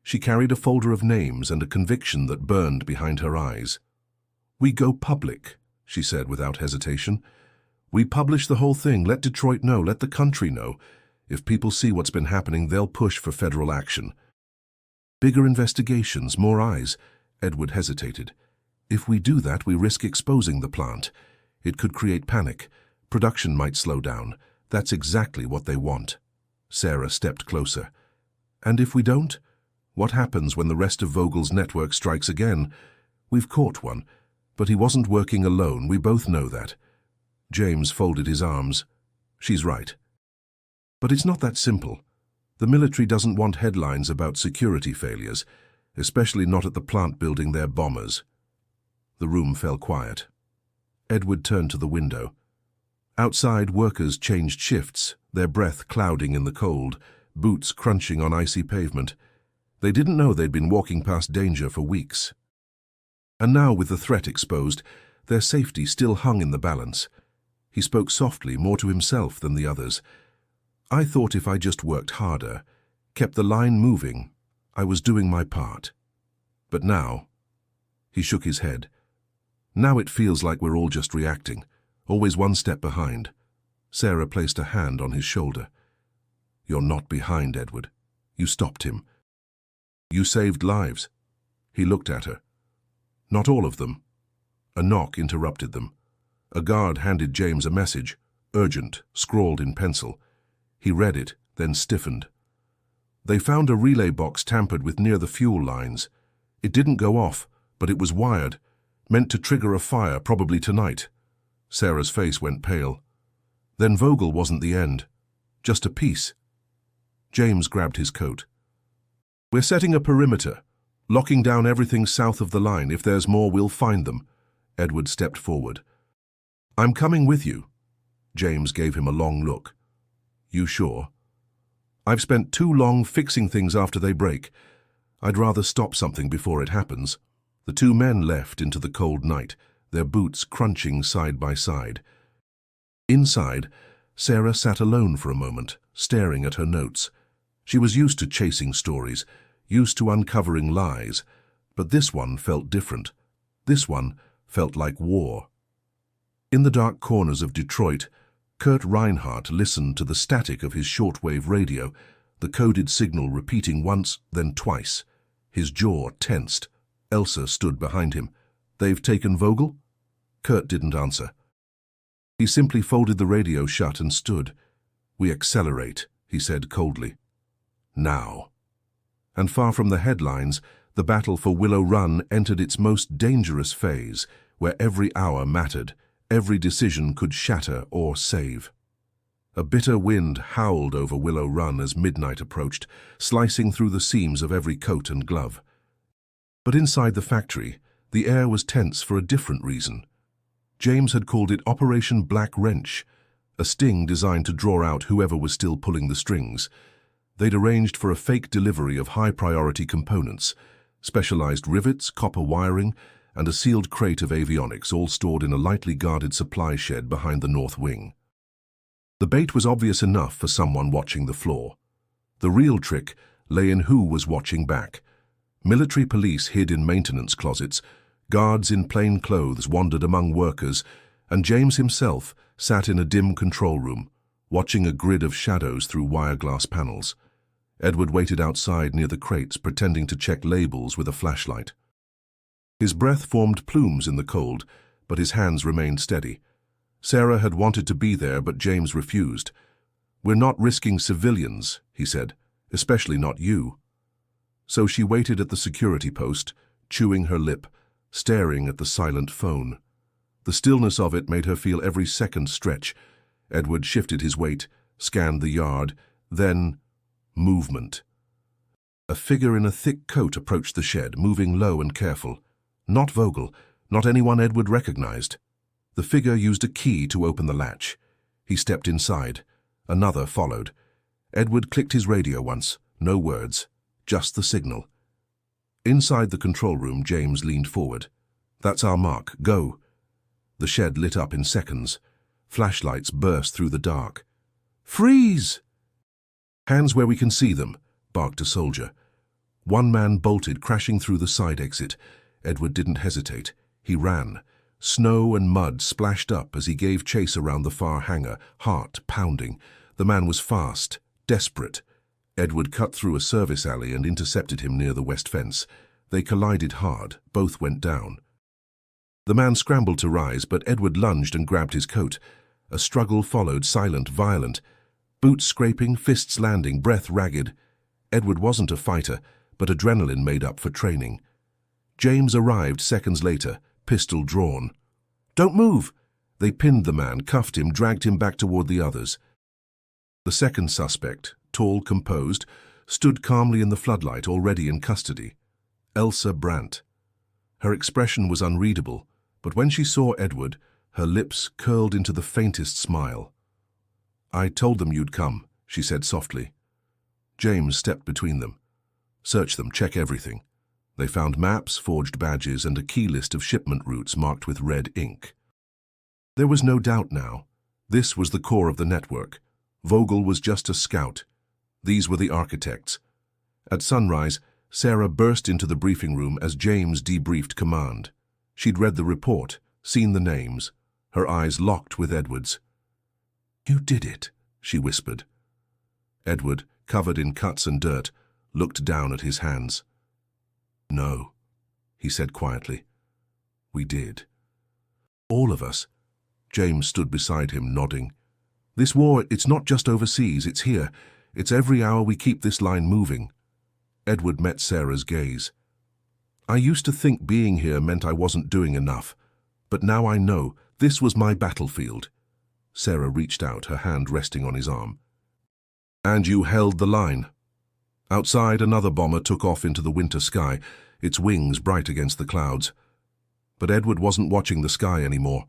She carried a folder of names and a conviction that burned behind her eyes. "We go public," she said without hesitation. "We publish the whole thing. Let Detroit know. Let the country know. If people see what's been happening, they'll push for federal action." "Bigger investigations, more eyes." Edward hesitated. "If we do that, we risk exposing the plant. It could create panic. Production might slow down. That's exactly what they want." Sarah stepped closer. "And if we don't? What happens when the rest of Vogel's network strikes again? We've caught one, but he wasn't working alone. We both know that." James folded his arms. "She's right. But it's not that simple. The military doesn't want headlines about security failures, especially not at the plant building their bombers." The room fell quiet. Edward turned to the window. Outside, workers changed shifts, their breath clouding in the cold, boots crunching on icy pavement. They didn't know they'd been walking past danger for weeks. And now, with the threat exposed, their safety still hung in the balance. He spoke softly, more to himself than the others. "I thought if I just worked harder, kept the line moving, I was doing my part. But now—" He shook his head. "Now it feels like we're all just reacting, always one step behind." Sarah placed a hand on his shoulder. "You're not behind, Edward. You stopped him. You saved lives." He looked at her. "Not all of them." A knock interrupted them. A guard handed James a message, urgent, scrawled in pencil. He read it, then stiffened. "They found a relay box tampered with near the fuel lines. It didn't go off, but it was wired, meant to trigger a fire, probably tonight." Sarah's face went pale. "Then Vogel wasn't the end. Just a piece." James grabbed his coat. "We're setting a perimeter, locking down everything south of the line. If there's more, we'll find them." Edward stepped forward. "I'm coming with you." James gave him a long look. "You sure?" "I've spent too long fixing things after they break. I'd rather stop something before it happens." The two men left into the cold night, their boots crunching side by side. Inside, Sarah sat alone for a moment, staring at her notes. She was used to chasing stories, used to uncovering lies, but this one felt different. This one felt like war. In the dark corners of Detroit, Kurt Reinhardt listened to the static of his shortwave radio, the coded signal repeating once, then twice. His jaw tensed. Elsa stood behind him. "They've taken Vogel?" Kurt didn't answer. He simply folded the radio shut and stood. "We accelerate," he said coldly. "Now." And far from the headlines, the battle for Willow Run entered its most dangerous phase, where every hour mattered, every decision could shatter or save. A bitter wind howled over Willow Run as midnight approached, slicing through the seams of every coat and glove. But inside the factory, the air was tense for a different reason. James had called it Operation Black Wrench, a sting designed to draw out whoever was still pulling the strings. They'd arranged for a fake delivery of high-priority components, specialized rivets, copper wiring, and a sealed crate of avionics, all stored in a lightly guarded supply shed behind the north wing. The bait was obvious enough for someone watching the floor. The real trick lay in who was watching back. Military police hid in maintenance closets, guards in plain clothes wandered among workers, and James himself sat in a dim control room, watching a grid of shadows through wire glass panels. Edward waited outside near the crates, pretending to check labels with a flashlight. His breath formed plumes in the cold, but his hands remained steady. Sarah had wanted to be there, but James refused. "We're not risking civilians," he said, "especially not you." So she waited at the security post, chewing her lip, staring at the silent phone. The stillness of it made her feel every second stretch. Edward shifted his weight, scanned the yard, then movement. A figure in a thick coat approached the shed, moving low and careful. Not Vogel, not anyone Edward recognized. The figure used a key to open the latch. He stepped inside. Another followed. Edward clicked his radio once, no words, just the signal. Inside the control room, James leaned forward. "That's our mark. Go." The shed lit up in seconds. Flashlights burst through the dark. "Freeze!" "Hands where we can see them," barked a soldier. One man bolted, crashing through the side exit. Edward didn't hesitate. He ran. Snow and mud splashed up as he gave chase around the far hangar, heart pounding. The man was fast, desperate. Edward cut through a service alley and intercepted him near the west fence. They collided hard. Both went down. The man scrambled to rise, but Edward lunged and grabbed his coat. A struggle followed, silent, violent. Boots scraping, fists landing, breath ragged. Edward wasn't a fighter, but adrenaline made up for training. James arrived seconds later, pistol drawn. "Don't move!" They pinned the man, cuffed him, dragged him back toward the others. The second suspect, tall, composed, stood calmly in the floodlight, already in custody. Elsa Brandt. Her expression was unreadable, but when she saw Edward, her lips curled into the faintest smile. "I told them you'd come," she said softly. James stepped between them. "Search them, check everything." They found maps, forged badges, and a key list of shipment routes marked with red ink. There was no doubt now. This was the core of the network. Vogel was just a scout. These were the architects. At sunrise, Sarah burst into the briefing room as James debriefed command. She'd read the report, seen the names. Her eyes locked with Edward's. "You did it," she whispered. Edward, covered in cuts and dirt, looked down at his hands. "No," he said quietly. "We did. All of us." James stood beside him, nodding. "This war, it's not just overseas, it's here. It's every hour we keep this line moving." Edward met Sarah's gaze. "I used to think being here meant I wasn't doing enough, but now I know this was my battlefield." Sarah reached out, her hand resting on his arm. "And you held the line." Outside, another bomber took off into the winter sky, its wings bright against the clouds. But Edward wasn't watching the sky anymore.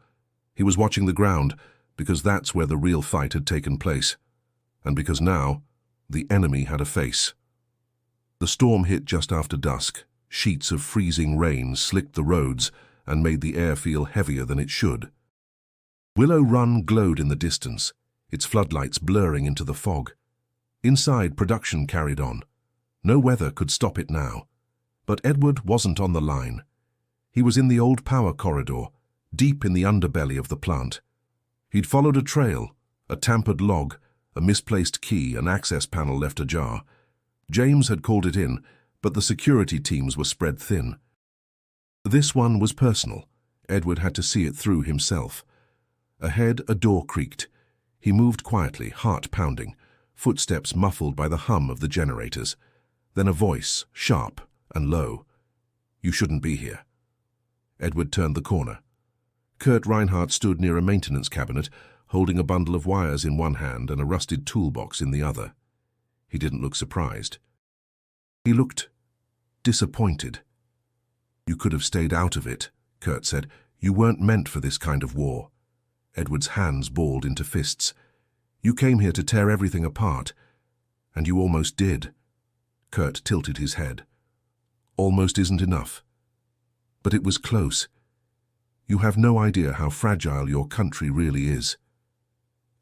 He was watching the ground, because that's where the real fight had taken place. And because now, the enemy had a face. The storm hit just after dusk. Sheets of freezing rain slicked the roads and made the air feel heavier than it should. Willow Run glowed in the distance, its floodlights blurring into the fog. Inside, production carried on. No weather could stop it now. But Edward wasn't on the line. He was in the old power corridor, deep in the underbelly of the plant. He'd followed a trail, a tampered log, a misplaced key, an access panel left ajar. James had called it in, but the security teams were spread thin. This one was personal. Edward had to see it through himself. Ahead, a door creaked. He moved quietly, heart pounding, footsteps muffled by the hum of the generators. Then a voice, sharp and low. "You shouldn't be here." Edward turned the corner. Kurt Reinhardt stood near a maintenance cabinet, holding a bundle of wires in one hand and a rusted toolbox in the other. He didn't look surprised. He looked disappointed. "You could have stayed out of it," Kurt said. "You weren't meant for this kind of war." Edward's hands balled into fists. "You came here to tear everything apart. And you almost did." Kurt tilted his head. "Almost isn't enough. But it was close. You have no idea how fragile your country really is."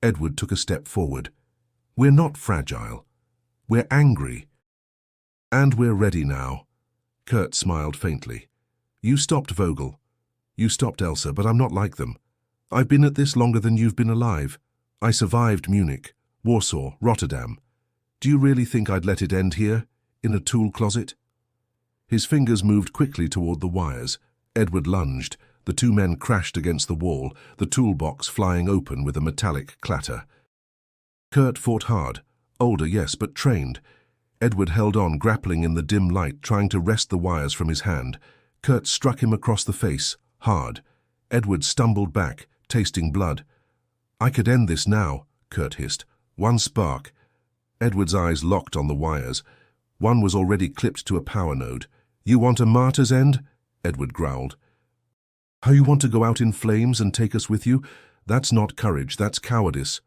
Edward took a step forward. "We're not fragile. We're angry. And we're ready now." Kurt smiled faintly. "You stopped Vogel. You stopped Elsa, but I'm not like them. I've been at this longer than you've been alive. I survived Munich, Warsaw, Rotterdam. Do you really think I'd let it end here, in a tool closet?" His fingers moved quickly toward the wires. Edward lunged. The two men crashed against the wall, the toolbox flying open with a metallic clatter. Kurt fought hard. Older, yes, but trained. Edward held on, grappling in the dim light, trying to wrest the wires from his hand. Kurt struck him across the face, hard. Edward stumbled back, tasting blood. "I could end this now," Kurt hissed. "One spark." Edward's eyes locked on the wires. One was already clipped to a power node. "You want a martyr's end?" Edward growled. "How you want to go out in flames and take us with you? That's not courage, that's cowardice."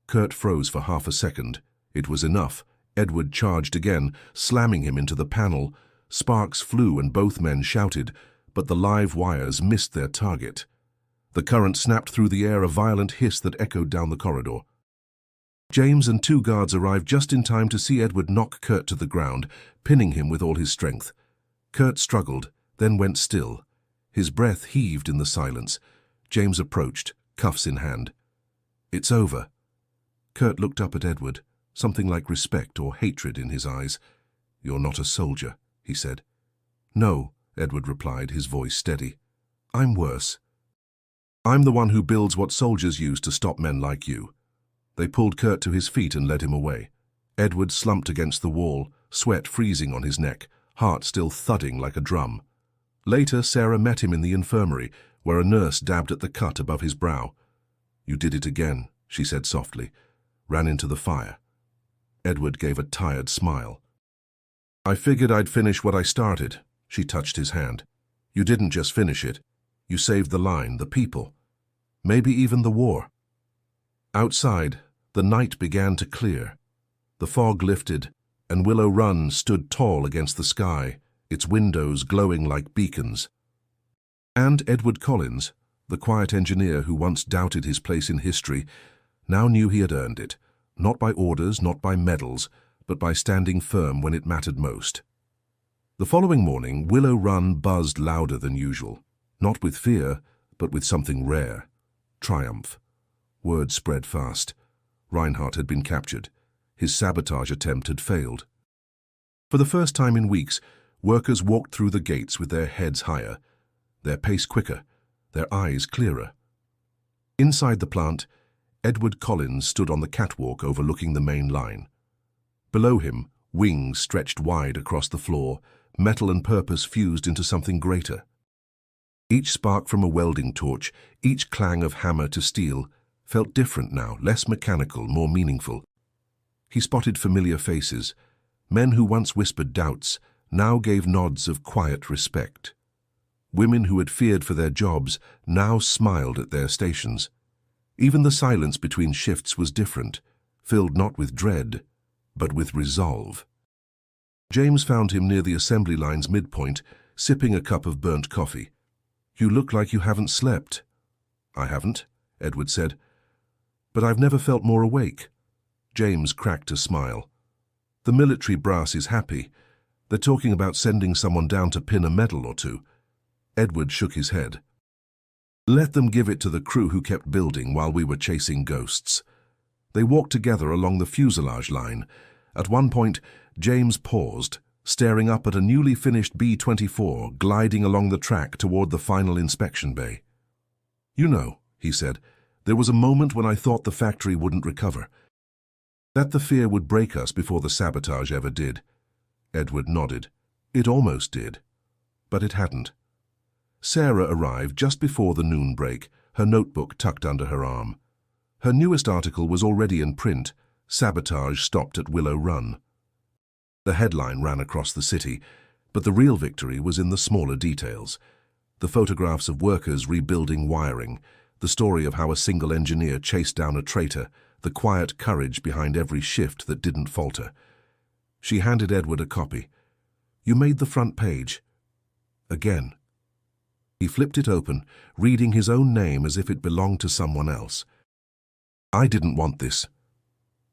Kurt froze for half a second. It was enough. Edward charged again, slamming him into the panel. Sparks flew and both men shouted, but the live wires missed their target. The current snapped through the air, a violent hiss that echoed down the corridor. James and two guards arrived just in time to see Edward knock Kurt to the ground, pinning him with all his strength. Kurt struggled, then went still. His breath heaved in the silence. James approached, cuffs in hand. "It's over." Kurt looked up at Edward, something like respect or hatred in his eyes. "You're not a soldier," he said. "No," Edward replied, his voice steady. "I'm worse. I'm the one who builds what soldiers use to stop men like you." They pulled Kurt to his feet and led him away. Edward slumped against the wall, sweat freezing on his neck, heart still thudding like a drum. Later, Sarah met him in the infirmary, where a nurse dabbed at the cut above his brow. "You did it again," she said softly. "Ran into the fire." Edward gave a tired smile. "I figured I'd finish what I started." She touched his hand. "You didn't just finish it. You saved the line, the people." maybe even the war. Outside, the night began to clear. The fog lifted, and Willow Run stood tall against the sky, its windows glowing like beacons. And Edward Collins, the quiet engineer who once doubted his place in history, now knew he had earned it, not by orders, not by medals, but by standing firm when it mattered most. The following morning, Willow Run buzzed louder than usual, not with fear, but with something rare. Triumph. Word spread fast. Reinhardt had been captured. His sabotage attempt had failed. For the first time in weeks, workers walked through the gates with their heads higher, their pace quicker, their eyes clearer. Inside the plant, Edward Collins stood on the catwalk overlooking the main line. Below him, wings stretched wide across the floor, metal and purpose fused into something greater. Each spark from a welding torch, each clang of hammer to steel, felt different now, less mechanical, more meaningful. He spotted familiar faces. Men who once whispered doubts now gave nods of quiet respect. Women who had feared for their jobs now smiled at their stations. Even the silence between shifts was different, filled not with dread, but with resolve. James found him near the assembly line's midpoint, sipping a cup of burnt coffee. "You look like you haven't slept." "I haven't," Edward said. "But I've never felt more awake." James cracked a smile. "The military brass is happy. They're talking about sending someone down to pin a medal or two." Edward shook his head. "Let them give it to the crew who kept building while we were chasing ghosts." They walked together along the fuselage line. At one point, James paused, staring up at a newly finished B-24 gliding along the track toward the final inspection bay. "You know," he said, "there was a moment when I thought the factory wouldn't recover. That the fear would break us before the sabotage ever did." Edward nodded. It almost did. But it hadn't. Sarah arrived just before the noon break, her notebook tucked under her arm. Her newest article was already in print, "Sabotage Stopped at Willow Run." The headline ran across the city, but the real victory was in the smaller details. The photographs of workers rebuilding wiring, the story of how a single engineer chased down a traitor, the quiet courage behind every shift that didn't falter. She handed Edward a copy. "You made the front page." Again. He flipped it open, reading his own name as if it belonged to someone else. "I didn't want this."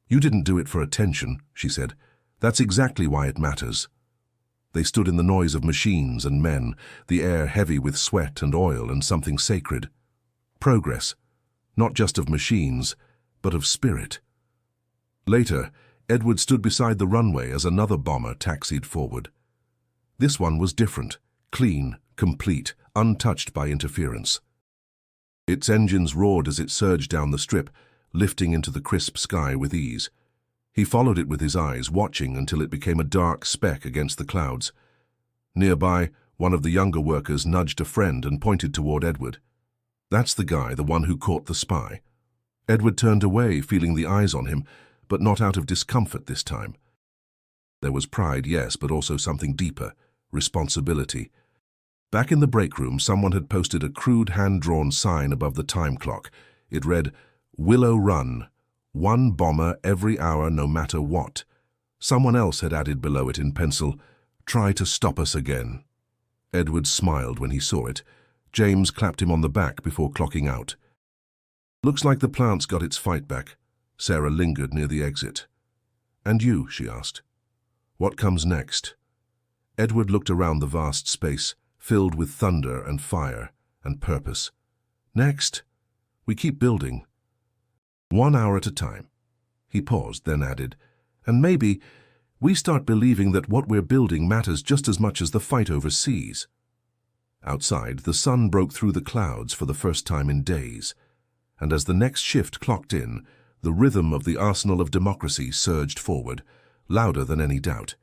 "You didn't do it for attention," she said. "That's exactly why it matters." They stood in the noise of machines and men, the air heavy with sweat and oil and something sacred. Progress, not just of machines, but of spirit. Later, Edward stood beside the runway as another bomber taxied forward. This one was different, clean, complete, untouched by interference. Its engines roared as it surged down the strip, lifting into the crisp sky with ease. He followed it with his eyes, watching until it became a dark speck against the clouds. Nearby, one of the younger workers nudged a friend and pointed toward Edward. "That's the guy, the one who caught the spy." Edward turned away, feeling the eyes on him, but not out of discomfort this time. There was pride, yes, but also something deeper, responsibility. Back in the break room, someone had posted a crude hand-drawn sign above the time clock. It read, "Willow Run, 1 bomber every hour no matter what." Someone else had added below it in pencil, "Try to stop us again." Edward smiled when he saw it. James clapped him on the back before clocking out. "Looks like the plant's got its fight back." Sarah lingered near the exit. "And you?" she asked. "What comes next?" Edward looked around the vast space, filled with thunder and fire and purpose. "Next, we keep building. 1 hour at a time." He paused, then added, "And maybe we start believing that what we're building matters just as much as the fight overseas." Outside, the sun broke through the clouds for the first time in days, and as the next shift clocked in, the rhythm of the arsenal of democracy surged forward, louder than any doubt.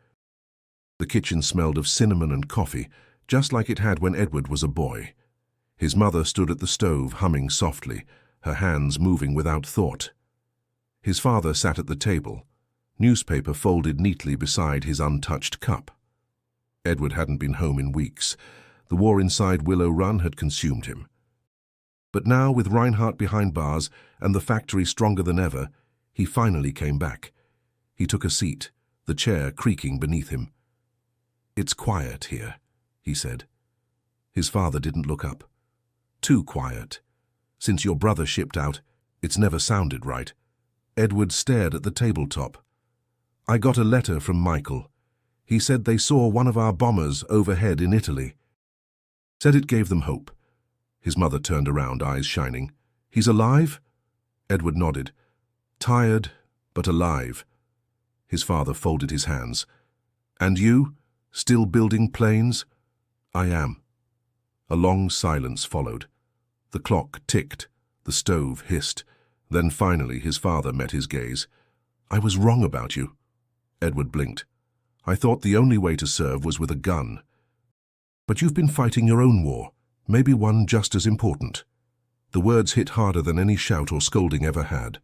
The kitchen smelled of cinnamon and coffee, just like it had when Edward was a boy. His mother stood at the stove, humming softly, her hands moving without thought. His father sat at the table, newspaper folded neatly beside his untouched cup. Edward hadn't been home in weeks. The war inside Willow Run had consumed him. But now, with Reinhardt behind bars and the factory stronger than ever, he finally came back. He took a seat, the chair creaking beneath him. "It's quiet here," he said. His father didn't look up. "Too quiet. Since your brother shipped out, it's never sounded right." Edward stared at the tabletop. "I got a letter from Michael. He said they saw one of our bombers overhead in Italy. Said it gave them hope." His mother turned around, eyes shining. "He's alive?" Edward nodded. "Tired, but alive." His father folded his hands. "And you? Still building planes?" "I am." A long silence followed. The clock ticked, the stove hissed. Then finally his father met his gaze. "I was wrong about you." Edward blinked. "I thought the only way to serve was with a gun. But you've been fighting your own war, maybe one just as important." The words hit harder than any shout or scolding ever had.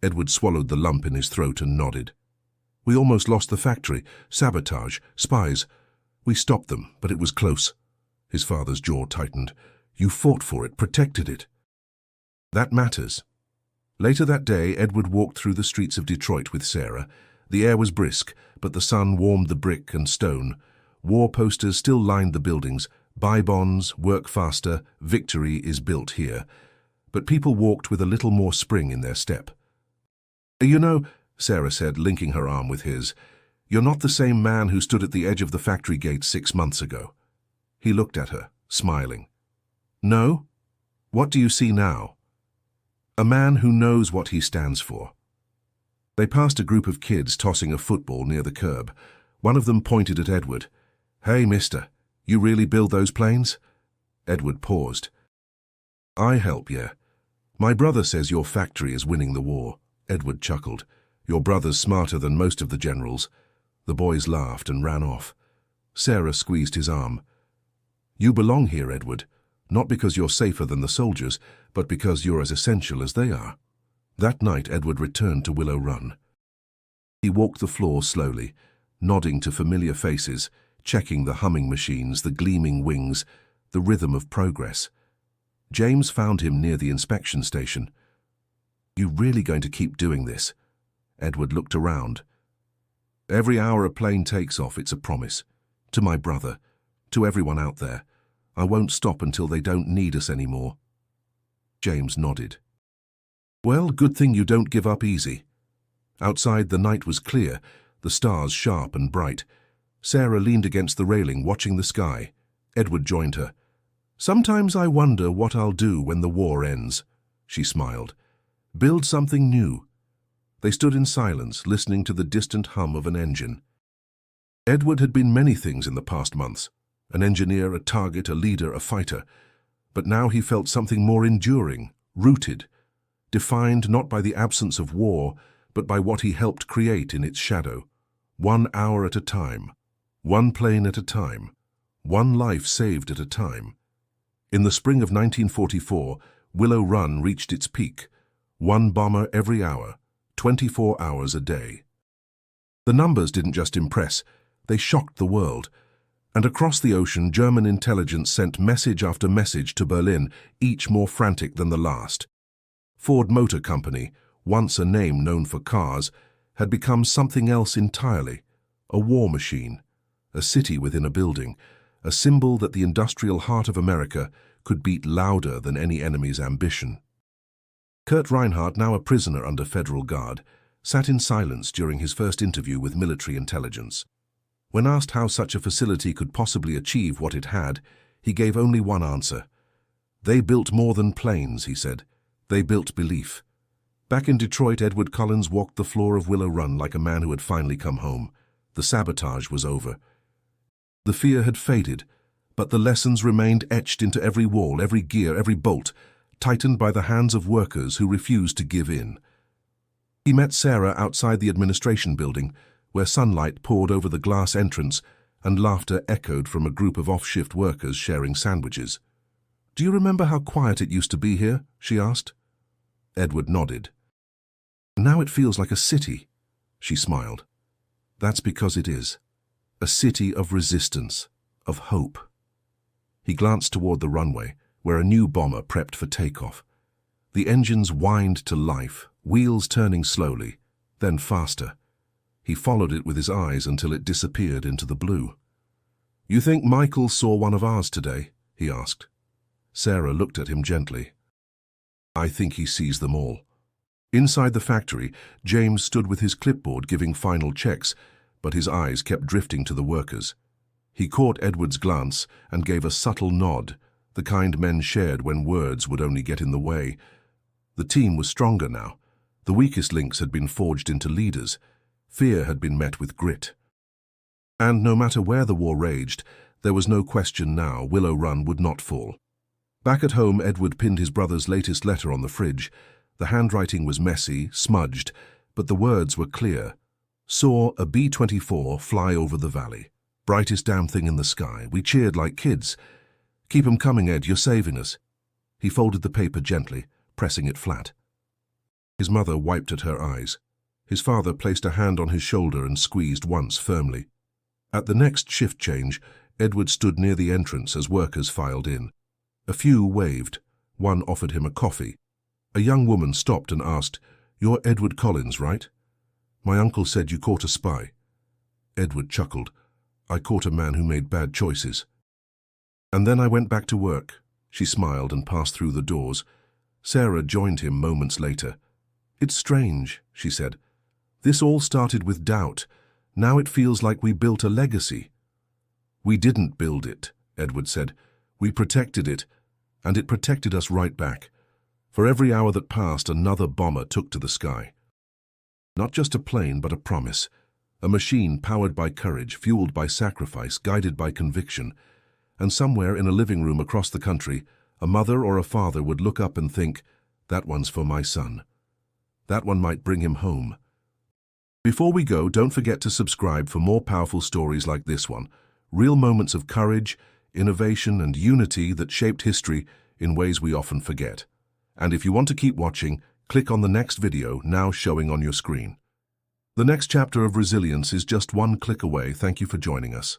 Edward swallowed the lump in his throat and nodded. "We almost lost the factory. Sabotage. Spies. We stopped them, but it was close." His father's jaw tightened. "You fought for it, protected it." "That matters." Later that day, Edward walked through the streets of Detroit with Sarah. The air was brisk, but the sun warmed the brick and stone. War posters still lined the buildings. "Buy bonds, work faster, victory is built here." But people walked with a little more spring in their step. "You know," Sarah said, linking her arm with his, "you're not the same man who stood at the edge of the factory gate 6 months ago." He looked at her, smiling. "No? What do you see now?" "A man who knows what he stands for." They passed a group of kids tossing a football near the curb. One of them pointed at Edward. "Hey, mister, you really build those planes?" Edward paused. "I help, yeah. My brother says your factory is winning the war." Edward chuckled. "Your brother's smarter than most of the generals." The boys laughed and ran off. Sarah squeezed his arm. "You belong here, Edward, not because you're safer than the soldiers, but because you're as essential as they are." That night, Edward returned to Willow Run. He walked the floor slowly, nodding to familiar faces, checking the humming machines, the gleaming wings, the rhythm of progress. James found him near the inspection station. "You really going to keep doing this?" Edward looked around. "Every hour a plane takes off, it's a promise. To my brother, to everyone out there. I won't stop until they don't need us anymore." James nodded. "Well, good thing you don't give up easy." Outside, the night was clear, the stars sharp and bright. Sarah leaned against the railing, watching the sky. Edward joined her. "Sometimes I wonder what I'll do when the war ends." She smiled. "Build something new." They stood in silence, listening to the distant hum of an engine. Edward had been many things in the past months. An engineer, a target, a leader, a fighter. But now he felt something more enduring, rooted, defined not by the absence of war, but by what he helped create in its shadow. 1 hour at a time, 1 plane at a time, 1 life saved at a time. In the spring of 1944, Willow Run reached its peak. 1 bomber every hour, 24 hours a day. The numbers didn't just impress, they shocked the world. And across the ocean, German intelligence sent message after message to Berlin, each more frantic than the last. Ford Motor Company, once a name known for cars, had become something else entirely. A war machine, a city within a building, a symbol that the industrial heart of America could beat louder than any enemy's ambition. Kurt Reinhardt, now a prisoner under federal guard, sat in silence during his first interview with military intelligence. When asked how such a facility could possibly achieve what it had, he gave only one answer. "They built more than planes," he said. "They built belief." Back in Detroit, Edward Collins walked the floor of Willow Run like a man who had finally come home. The sabotage was over. The fear had faded, but the lessons remained etched into every wall, every gear, every bolt, tightened by the hands of workers who refused to give in. He met Sarah outside the administration building, where sunlight poured over the glass entrance and laughter echoed from a group of off-shift workers sharing sandwiches. "Do you remember how quiet it used to be here?" she asked. Edward nodded. "Now it feels like a city," she smiled. "That's because it is. A city of resistance, of hope." He glanced toward the runway, where a new bomber prepped for takeoff. The engines whined to life, wheels turning slowly, then faster. He followed it with his eyes until it disappeared into the blue. "You think Michael saw one of ours today?" he asked. Sarah looked at him gently. "I think he sees them all." Inside the factory, James stood with his clipboard giving final checks, but his eyes kept drifting to the workers. He caught Edward's glance and gave a subtle nod, the kind men shared when words would only get in the way. The team was stronger now. The weakest links had been forged into leaders. Fear had been met with grit. And no matter where the war raged, there was no question now Willow Run would not fall. Back at home, Edward pinned his brother's latest letter on the fridge. The handwriting was messy, smudged, but the words were clear. "Saw a B-24 fly over the valley. Brightest damn thing in the sky. We cheered like kids. Keep 'em coming, Ed, you're saving us." He folded the paper gently, pressing it flat. His mother wiped at her eyes. His father placed a hand on his shoulder and squeezed once firmly. At the next shift change, Edward stood near the entrance as workers filed in. A few waved. One offered him a coffee. A young woman stopped and asked, "You're Edward Collins, right? My uncle said you caught a spy." Edward chuckled. "I caught a man who made bad choices. And then I went back to work." She smiled and passed through the doors. Sarah joined him moments later. "It's strange," she said. "This all started with doubt. Now it feels like we built a legacy." "We didn't build it," Edward said. "We protected it, and it protected us right back. For every hour that passed, another bomber took to the sky. Not just a plane, but a promise. A machine powered by courage, fueled by sacrifice, guided by conviction. And somewhere in a living room across the country, a mother or a father would look up and think, that one's for my son. That one might bring him home. Before we go, don't forget to subscribe for more powerful stories like this one. Real moments of courage, innovation, and unity that shaped history in ways we often forget. And if you want to keep watching, click on the next video now showing on your screen. The next chapter of resilience is just one click away. Thank you for joining us.